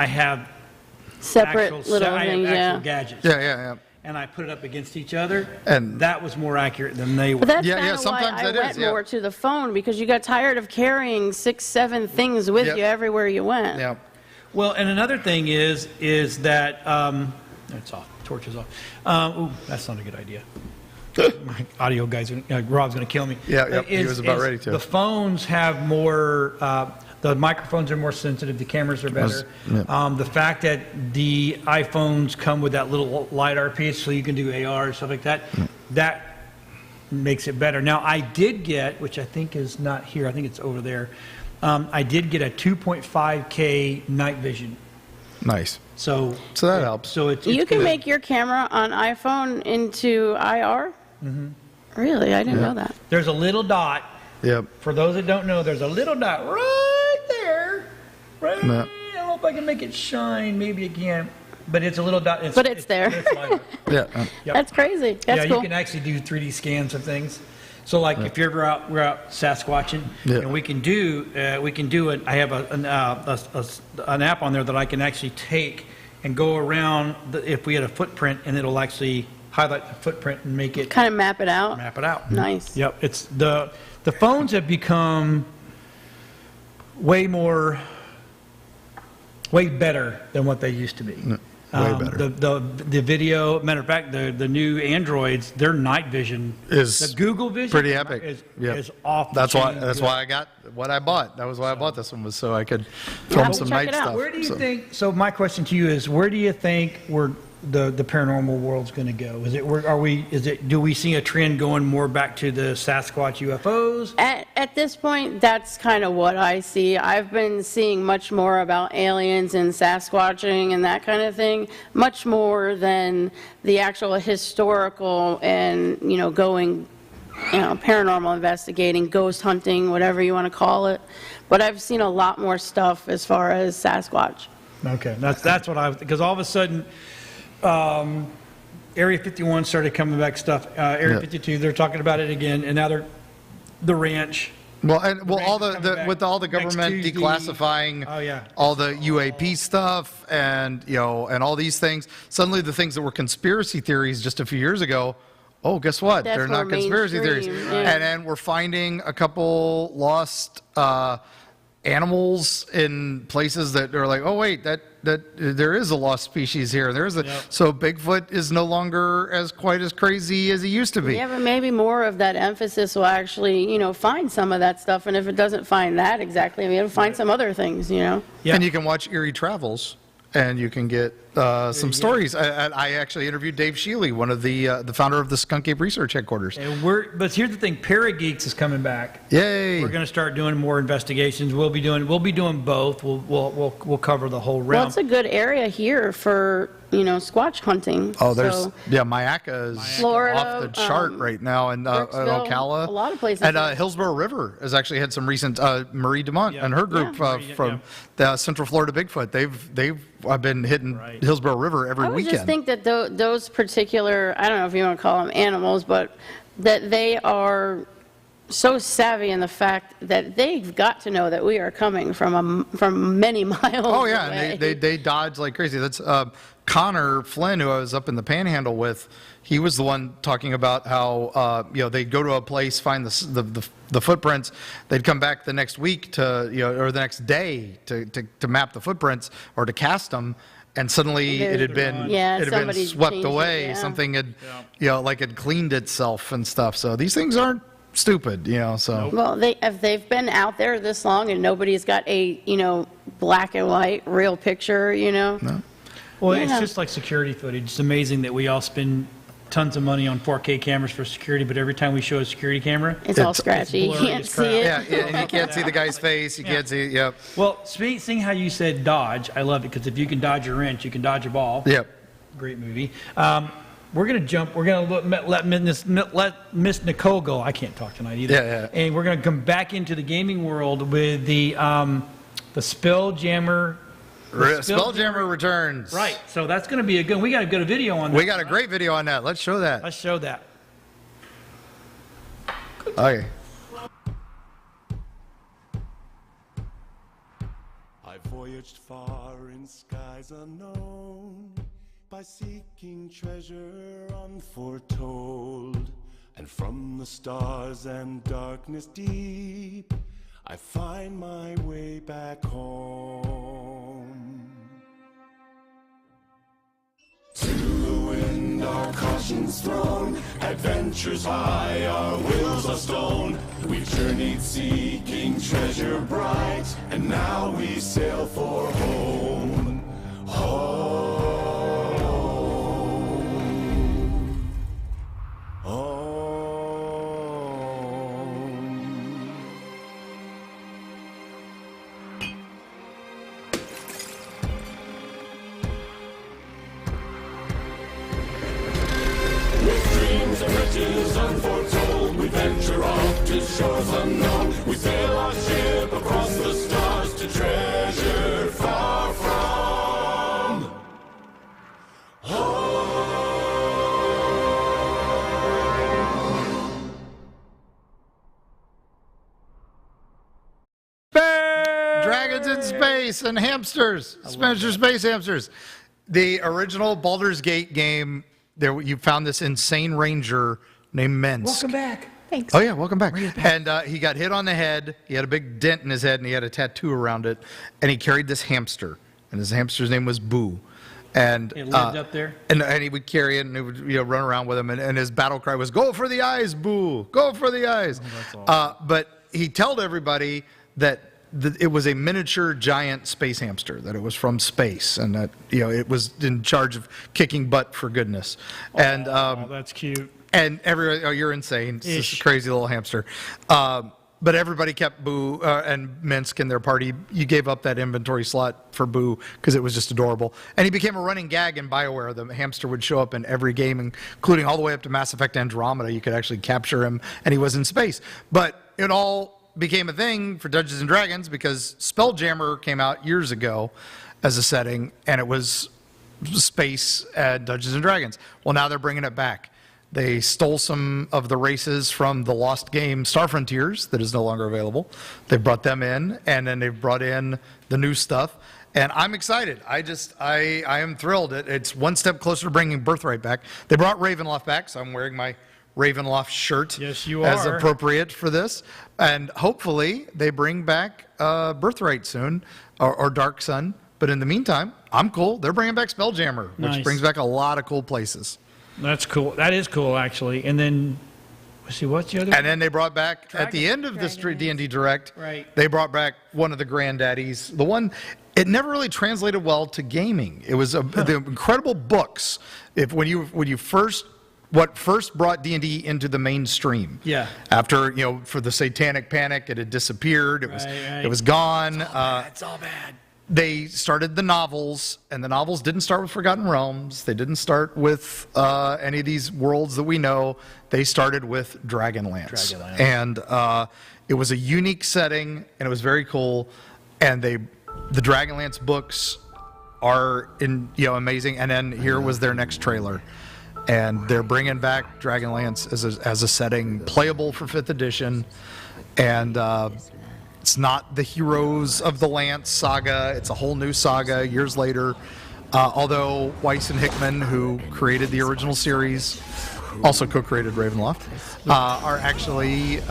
Separate actual, little I have things, actual yeah. gadgets. Yeah. And I put it up against each other, And- that was more accurate than they were. But that's Yeah, kind of why sometimes I that went is, yeah. more to the phone, because you got tired of carrying 6, 7 things with Yep. you everywhere you went. Yeah. Well, and another thing is that it's off. Torch is off. Ooh, that's not a good idea. My audio guys, Rob's going to kill me. Yeah, yep, he was about ready to. The phones have more. The microphones are more sensitive. The cameras are better. Yeah. The fact that the iPhones come with that little LiDAR piece, so you can do AR and stuff like that, that makes it better. Now, I did get, which I think is not here. I think it's over there. I did get a 2.5K night vision. Nice. So that helps. So it's You can good. make your camera on iPhone into IR? Mm-hmm. Really? I didn't know that. There's a little dot. Yep. For those that don't know, there's a little dot right there. Right. Yeah. I don't know if I can make it shine. Maybe I can. But it's a little dot. But it's there. lighter. Yeah. Yep. That's crazy. That's yeah, cool. you can actually do 3D scans of things. So, like, if you're ever out, we're out Sasquatching, Yeah. and we can do it. I have an app on there that I can actually take and go around if we had a footprint, and it'll actually highlight the footprint and make it Kind of map it out. map it out. Nice. Yep. It's the phones have become way better than what they used to be. Way better. The video, matter of fact, the new Androids, their night vision Is the Google Vision pretty epic. is off. The That's why. chain That's good. why I got what I bought. That was why I bought this one, was so I could film we'll some check night it out. stuff. Where do you so. think? So my question to you is, where do you think the paranormal world's going to go? Do we see a trend going more back to the Sasquatch UFOs? At this point, that's kind of what I see. I've been seeing much more about aliens and Sasquatching and that kind of thing, much more than the actual historical and, going paranormal investigating, ghost hunting, whatever you want to call it. But I've seen a lot more stuff as far as Sasquatch. Okay, that's what because all of a sudden, Area 51 started coming back stuff. Area 52, they're talking about it again, and now they're the ranch. Well, all with all the government declassifying all the UAP stuff and and all these things. Suddenly, the things that were conspiracy theories just a few years ago, oh, guess what? They're not conspiracy theories. Yeah. And then we're finding a couple lost animals in places that are like, oh wait, that there is a lost species here. So Bigfoot is no longer quite as crazy as he used to be. Yeah, but maybe more of that emphasis will actually, find some of that stuff. And if it doesn't find that exactly, it'll find some other things, Yeah. And you can watch Eerie Travels, and you can get some stories. I actually interviewed Dave Shealy, one of the founder of the Skunk Ape Research Headquarters. But here's the thing: Parageeks is coming back. Yay! We're going to start doing more investigations. We'll be doing both. We'll cover the whole realm. Well, it's a good area here for squatch hunting. Oh, Mayaca is Florida, off the chart right now, and Brooksville, Ocala, a lot of places. And Hillsborough River has actually had some recent. Marie DeMont and her group from the Central Florida Bigfoot. I've been hitting Hillsborough River every weekend. I would just think that those particular, I don't know if you want to call them animals, but that they are so savvy in the fact that they've got to know that we are coming from many miles Oh yeah, away. and they dodge like crazy. That's Connor Flynn, who I was up in the Panhandle with. He was the one talking about how they'd go to a place, find the footprints. They'd come back the next week or the next day to map the footprints or to cast them. And suddenly it had been swept away. Something had, had cleaned itself and stuff. So these things aren't stupid, so. Well, if they've been out there this long and nobody's got a, black and white real picture, No. Well, it's just like security footage. It's amazing that we all spend tons of money on 4K cameras for security, but every time we show a security camera, it's all scratchy. You can't see it. Yeah, and you can't see the guy's face. You can't see. Yep. Well, seeing how you said dodge, I love it because if you can dodge a wrench, you can dodge a ball. Yep. Great movie. We're gonna jump. We're gonna let Miss Nicole go. I can't talk tonight either. Yeah. And we're gonna come back into the gaming world with the Spelljammer. Spelljammer returns. Right. So that's going to be a good. We got a good video on that. We got a great video on that. Let's show that. Let's show that. Okay. I voyaged far in skies unknown, by seeking treasure unforetold, and from the stars and darkness deep I find my way back home. To the wind our cautions thrown, adventures high, our wills are stone. We journeyed seeking treasure bright, and now we sail for home. Home. Unforetold, we venture off to shores unknown. We sail our ship across the stars to treasure far from home. Dragons in space and hamsters, Spencer space hamsters. The original Baldur's Gate game. There, you found this insane ranger named Minsk. Welcome back. Thanks. Oh yeah, welcome back. And he got hit on the head. He had a big dent in his head, and he had a tattoo around it. And he carried this hamster, and his hamster's name was Boo. And it lived up there. And he would carry it, and it would run around with him. And his battle cry was, "Go for the eyes, Boo! Go for the eyes!" Oh, that's awesome. But he told everybody that it was a miniature giant space hamster, that it was from space, and that it was in charge of kicking butt for goodness. And that's cute. and everybody, oh, you're insane. It's this crazy little hamster. But But everybody kept Boo and Minsk in their party. You gave up that inventory slot for Boo because it was just adorable. And he became a running gag in BioWare. The hamster would show up in every game, including all the way up to Mass Effect Andromeda. You could actually capture him, and he was in space. But it all became a thing for Dungeons & Dragons because Spelljammer came out years ago as a setting, and it was space at Dungeons & Dragons. Well, now they're bringing it back. They stole some of the races from the lost game Star Frontiers that is no longer available. They brought them in, and then they've brought in the new stuff. And I'm excited. I am thrilled. It's one step closer to bringing Birthright back. They brought Ravenloft back, so I'm wearing my Ravenloft shirt. Yes, you as are. appropriate for this. And hopefully they bring back Birthright soon, or Dark Sun. But in the meantime, I'm cool. They're bringing back Spelljammer, which Nice. brings back a lot of cool places. That's cool. That is cool, actually. And then, let's see, what's the other And then they brought back, at the end of this Dragonlance. D&D Direct, Right. they brought back one of the granddaddies. The one, it never really translated well to gaming. It was the incredible books. What first brought D&D into the mainstream. Yeah. After, for the Satanic Panic, it had disappeared. Right. It was gone. It's all bad. They started the novels, and the novels didn't start with Forgotten Realms. They didn't start with any of these worlds that we know. They started with Dragonlance. And it was a unique setting, and it was very cool. And the Dragonlance books are amazing. And then here was their next trailer. And they're bringing back Dragonlance as a setting, playable for 5th edition. And it's not the Heroes of the Lance saga. It's a whole new saga years later. Although Weiss and Hickman, who created the original series, also co-created Ravenloft, are actually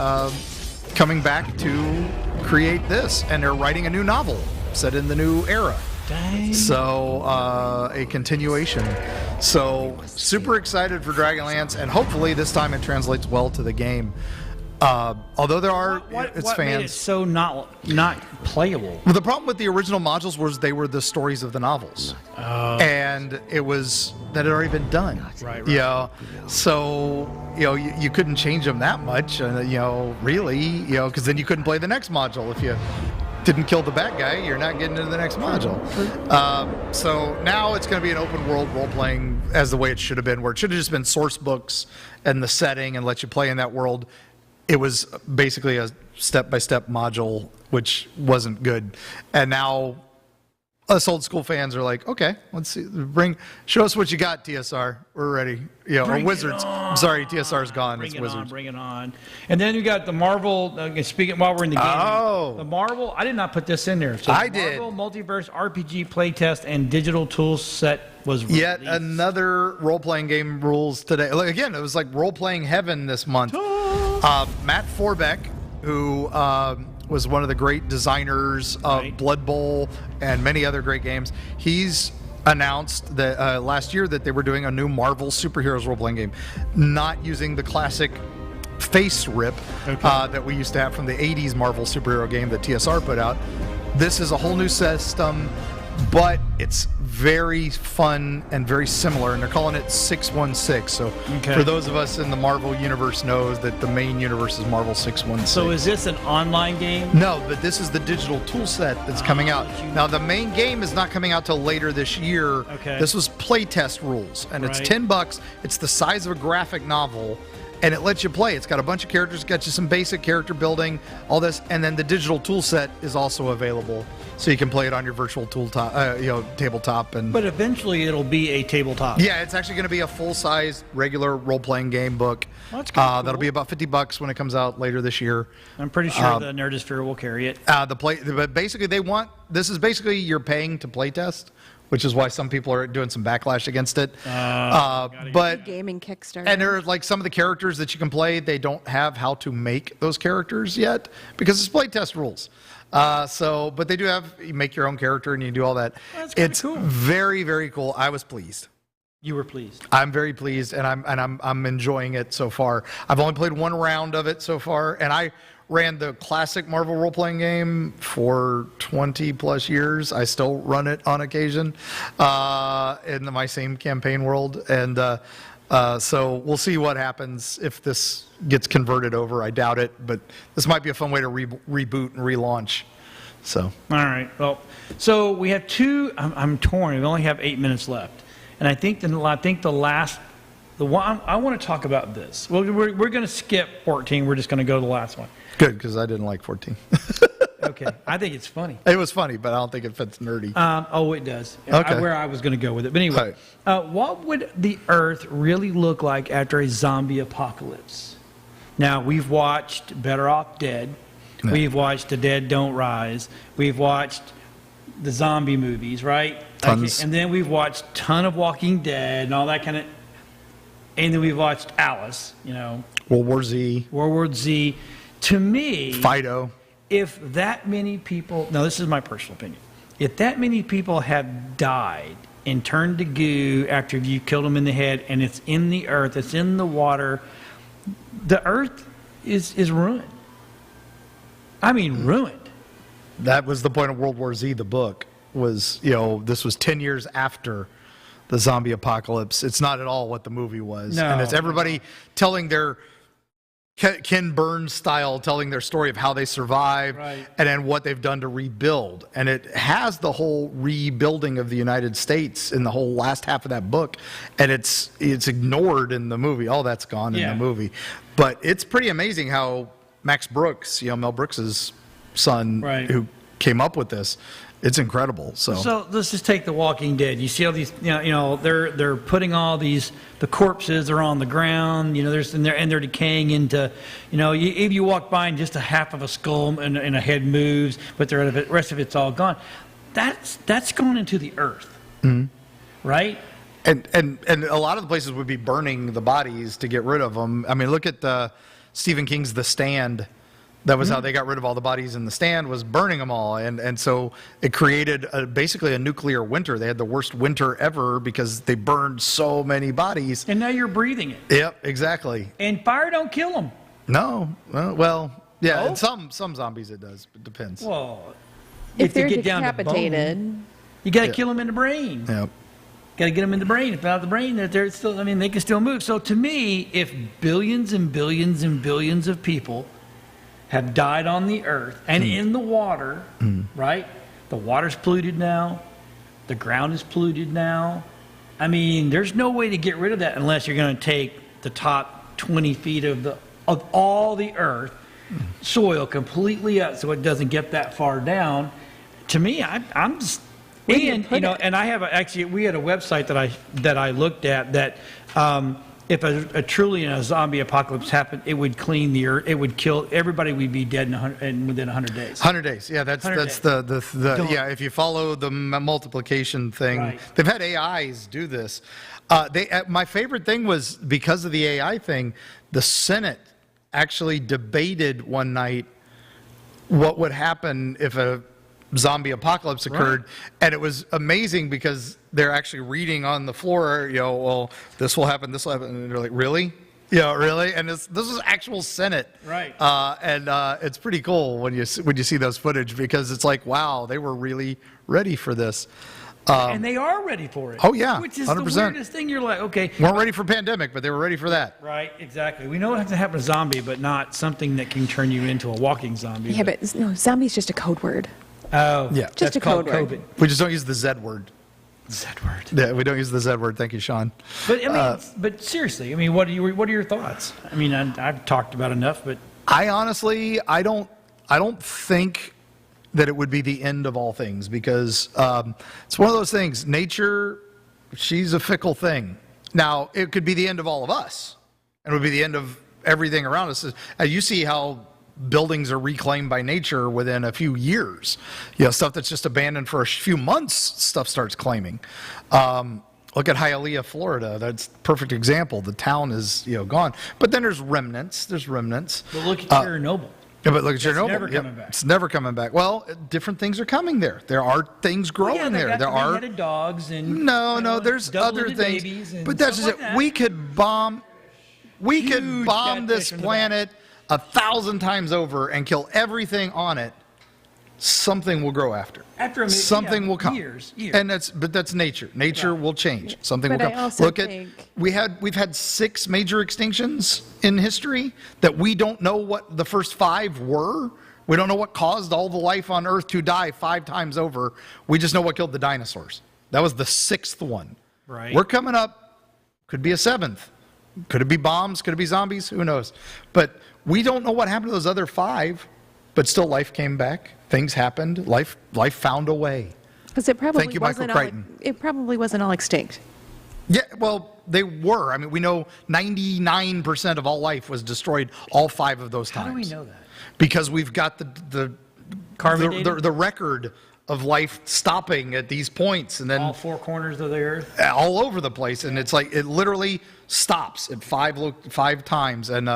coming back to create this. And they're writing a new novel set in the new era. Dang. So, a continuation. So, super excited for Dragonlance, and hopefully this time it translates well to the game. Although there are What its made it fans. so not playable? Well, the problem with the original modules was they were the stories of the novels, and it was that had already been done. Right. So you couldn't change them that much. Really, because then you couldn't play the next module if you didn't kill the bad guy. You're not getting into the next module. So now it's going to be an open world role playing as the way it should have been, where it should have just been source books and the setting and let you play in that world. It was basically a step-by-step module, which wasn't good. And now us old school fans are like, okay, let's see, show us what you got, TSR. We're ready. Or Wizards. I'm sorry, TSR's gone. It's Wizards. Bring it on. And then you got the Marvel, speaking while we're in the game. Oh. The Marvel, I did not put this in there. So I the did. Marvel Multiverse RPG playtest and digital tool set was released. Yet another role-playing game rules today. Again, it was like role-playing heaven this month. Matt Forbeck, who was one of the great designers of Blood Bowl and many other great games, he's announced that last year that they were doing a new Marvel superheroes role-playing game, not using the classic face rip that we used to have from the 80s Marvel superhero game that TSR put out. This is a whole new system, but it's very fun and very similar, and they're calling it 616. So for those of us in the Marvel universe knows that the main universe is Marvel 616. So is this an online game? No, but this is the digital tool set that's coming out. Now, the main game is not coming out till later this year. Okay. This was playtest rules, and it's $10. It's the size of a graphic novel, and it lets you play. It's got a bunch of characters, got you some basic character building, all this, and then the digital tool set is also available, so you can play it on your virtual tabletop. But eventually it'll be a tabletop. Yeah, it's actually going to be a full-size, regular role-playing game book. Well, that's kinda cool. That'll be about $50 when it comes out later this year. I'm pretty sure the Nerdosphere will carry it. But basically, this is basically you're paying to play test, which is why some people are doing some backlash against it. But Gaming Kickstarter. and there are like some of the characters that you can play, they don't have how to make those characters yet because it's playtest rules. But they do have, you make your own character and you do all that. That's kinda It's cool. very, very cool. I was pleased. You were pleased. I'm very pleased, and I'm enjoying it so far. I've only played one round of it so far, and I ran the classic Marvel role-playing game for 20 plus years. I still run it on occasion in my same campaign world, and So we'll see what happens if this gets converted over. I doubt it, but this might be a fun way to reboot and relaunch. So. All right. Well, so we have two. I'm torn. We only have 8 minutes left, and I think the last. The one I want to talk about this. Well, we're going to skip 14. We're just going to go to the last one. Good, because I didn't like 14. Okay. I think it's funny. It was funny, but I don't think it fits nerdy. It does. Okay. Where I was going to go with it. But anyway, what would the Earth really look like after a zombie apocalypse? Now, we've watched Better Off Dead. Yeah. We've watched The Dead Don't Rise. We've watched the zombie movies, right? Tons. And then we've watched a ton of Walking Dead and all that kind of... And then we've watched Alice, World War Z. World War Z. To me... Fido. If that many people... Now, this is my personal opinion. If that many people have died and turned to goo after you killed them in the head, and it's in the earth, it's in the water, the earth is ruined. I mean, ruined. That was the point of World War Z, the book, was, this was 10 years after the zombie apocalypse. It's not at all what the movie was. No. And it's everybody telling their Ken Burns style, telling their story of how they survived, right, and then what they've done to rebuild. And it has the whole rebuilding of the United States in the whole last half of that book. And it's ignored in the movie. All that's gone in the movie. But it's pretty amazing how Max Brooks, Mel Brooks's son, right, who came up with this, it's incredible. So let's just take The Walking Dead. You see all these, they're putting all the corpses are on the ground, and they're decaying into, if you walk by and just a half of a skull and a head moves, but the rest of it's all gone. That's going into the earth, right? And a lot of the places would be burning the bodies to get rid of them. I mean, look at Stephen King's The Stand. That was how they got rid of all the bodies in The Stand, was burning them all. And so it created basically a nuclear winter. They had the worst winter ever because they burned so many bodies. And now you're breathing it. Yep, exactly. And fire don't kill them. No. Well, yeah, No? and some zombies it does. It depends. Well, If they're they get down to decapitated. bone, you got to kill them in the brain. Yep. Got to get them in the brain. If not the brain, they're still. I mean, they can still move. So to me, if billions and billions and billions of people have died on the earth and in the water, right? The water's polluted now. The ground is polluted now. I mean, there's no way to get rid of that unless you're going to take the top 20 feet of all the earth, soil completely up so it doesn't get that far down. To me, I'm just... And I have we had a website that I looked at that if a truly a zombie apocalypse happened, it would clean the earth. It would kill everybody. Would be dead within 100 days. 100 days. Yeah, that's the yeah. If you follow the multiplication thing, right, they've had AIs do this. My favorite thing was because of the AI thing. The Senate actually debated one night what would happen if a zombie apocalypse occurred, right, and it was amazing because they're actually reading on the floor, well, this will happen, and they're like, really? Really? And this is actual Senate, right? And it's pretty cool when you see those footage because it's like, wow, they were really ready for this. And they are ready for it. Oh yeah, which is 100%. The weirdest thing. You're like, okay, weren't ready for pandemic, but they were ready for that. Right, exactly. We know it has to happen to zombie, but not something that can turn you into a walking zombie. Yeah, but no, zombie's just a code word. Oh, yeah, just a code word. COVID. We just don't use the Z word. Z word. Yeah, we don't use the Z word. Thank you, Sean. But I mean, but seriously, I mean, what are your thoughts? I mean, I've talked about enough, but I honestly, I don't think that it would be the end of all things because it's one of those things. Nature, she's a fickle thing. Now, it could be the end of all of us, and it would be the end of everything around us. You see how buildings are reclaimed by nature within a few years. Stuff that's just abandoned for a few months, stuff starts claiming. Look at Hialeah, Florida. That's a perfect example. The town is gone. But then there's remnants. But look at Chernobyl. Yeah, but look at Chernobyl. Never coming back. It's never coming back. Well, different things are coming there. There are things growing there. There are dogs and there's other things. But that's just it. We could bomb this planet 1,000 times over and kill everything on it, something will grow after. After something will come. Years. And that's nature. Nature will change. Something But will I come. also Look think- at we've had 6 major extinctions in history that we don't know what the first 5 were. We don't know what caused all the life on Earth to die 5 times over. We just know what killed the dinosaurs. That was the 6th one. Right. We're coming up. Could be a 7th. Could it be bombs? Could it be zombies? Who knows? But we don't know what happened to those other 5. But still, life came back. Things happened. Life found a way. Because it probably Thank you, Michael Crichton. It probably wasn't all extinct. Yeah, well, they were. I mean, we know 99% of all life was destroyed all 5 of those times. How do we know that? Because we've got Carbon the record of life stopping at these points, and then All 4 corners of the earth. all over the place, and it's like it literally stops at 5 times. And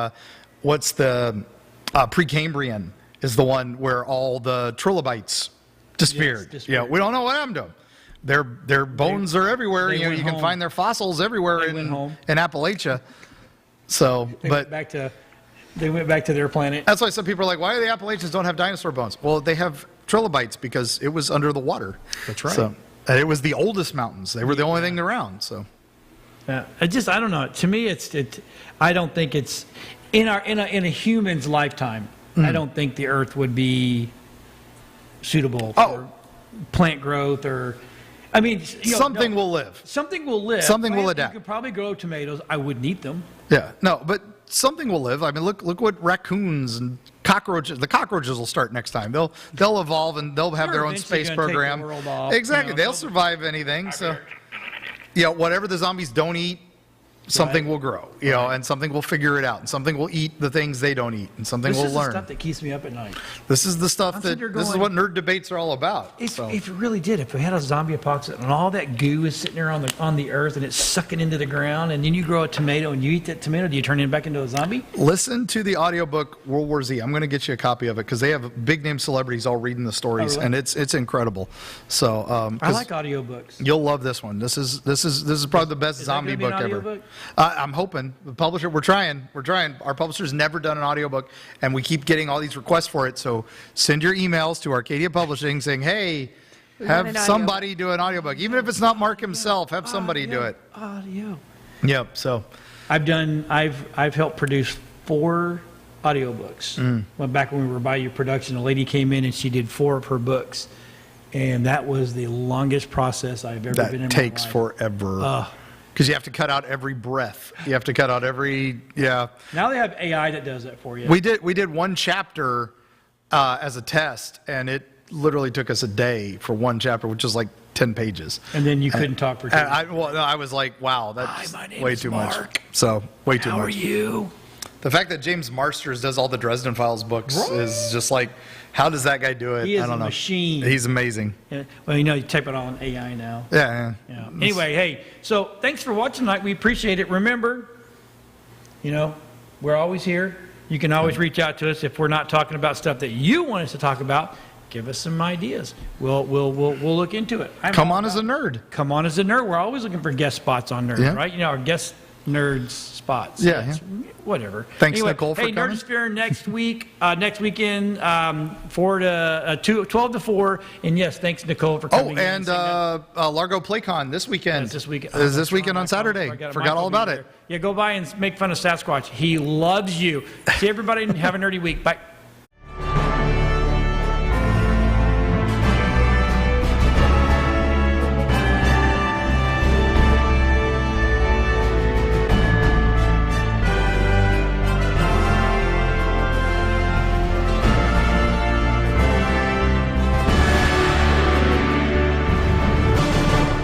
what's the Precambrian is the one where all the trilobites disappeared. disappeared. Yeah, we don't know what happened to them. Their bones are everywhere. they You know, went you can home. find their fossils everywhere They in went home. Appalachia. So, They went back to their planet. that's why some people are like, why do the Appalachians don't have dinosaur bones? Well, they have trilobites because it was under the water. That's right. So, and it was the oldest mountains. They were the only thing around. So, Yeah, I don't know. To me, I don't think it's in a human's lifetime. I don't think the Earth would be suitable for plant growth or. I mean, something will live. Something will live. Something will Plants, adapt. You could probably grow tomatoes. I wouldn't eat them. Yeah, no, but something will live. I mean, look what raccoons and cockroaches. The cockroaches will start next time. They'll evolve and they'll have They're their own eventually space gonna take the program. world off, Exactly, you know, they'll survive anything. So, whatever the zombies don't eat, something will grow. And something will figure it out, and something will eat the things they don't eat, and something This will is the learn. stuff that keeps me up at night. This is the stuff I'm that sitting there this is going- what nerd debates are all about. If it really did, if we had a zombie apocalypse and all that goo is sitting there on the earth and it's sucking into the ground, and then you grow a tomato and you eat that tomato, do you turn it back into a zombie? Listen to the audiobook World War Z. I'm going to get you a copy of it because they have big name celebrities all reading the stories, Oh, really? and it's incredible. So I like audiobooks. you'll love this one. This is probably the best Is that zombie gonna be an book ever. audiobook? I'm hoping the publisher. We're trying. Our publisher's never done an audiobook, and we keep getting all these requests for it. So send your emails to Arcadia Publishing saying, "Hey, want have an somebody do an audiobook, even if it's not Mark himself. Have somebody do it." Audio. Yep. So I've helped produce 4 audiobooks. Went back when we were Bayou Production, a lady came in and she did 4 of her books. And that was the longest process I've ever been in my that takes life. forever. Because you have to cut out every breath. You have to cut out every Now they have AI that does that for you. We did one chapter as a test, and it literally took us a day for one chapter, which was like 10 pages. And then you couldn't talk for 2 And I was like, wow, that's my name way is too Mark. much. So way too How much. are you? The fact that James Marsters does all the Dresden Files books is just like, how does that guy do it? He is I don't a know. machine. He's amazing. Yeah, well, you type it all in AI now. Yeah. Yeah. Anyway, hey, so thanks for watching tonight. We appreciate it. Remember, we're always here. You can always reach out to us if we're not talking about stuff that you want us to talk about. Give us some ideas. We'll look into it. Come on as a nerd. Come on as a nerd. We're always looking for guest spots on Nerd, Yeah. right? Our guest nerds spots. Yeah, That's- Whatever. Thanks, Anyway, Nicole, for hey, coming. Nerdosphere next week, next weekend, 12 to 4. And yes, thanks, Nicole, for Oh, coming in and saying that. Largo PlayCon this weekend. It's this weekend. Is this weekend on Saturday. Forgot all about it. Yeah, go by and make fun of Sasquatch. He loves you. See everybody and have a nerdy week. Bye.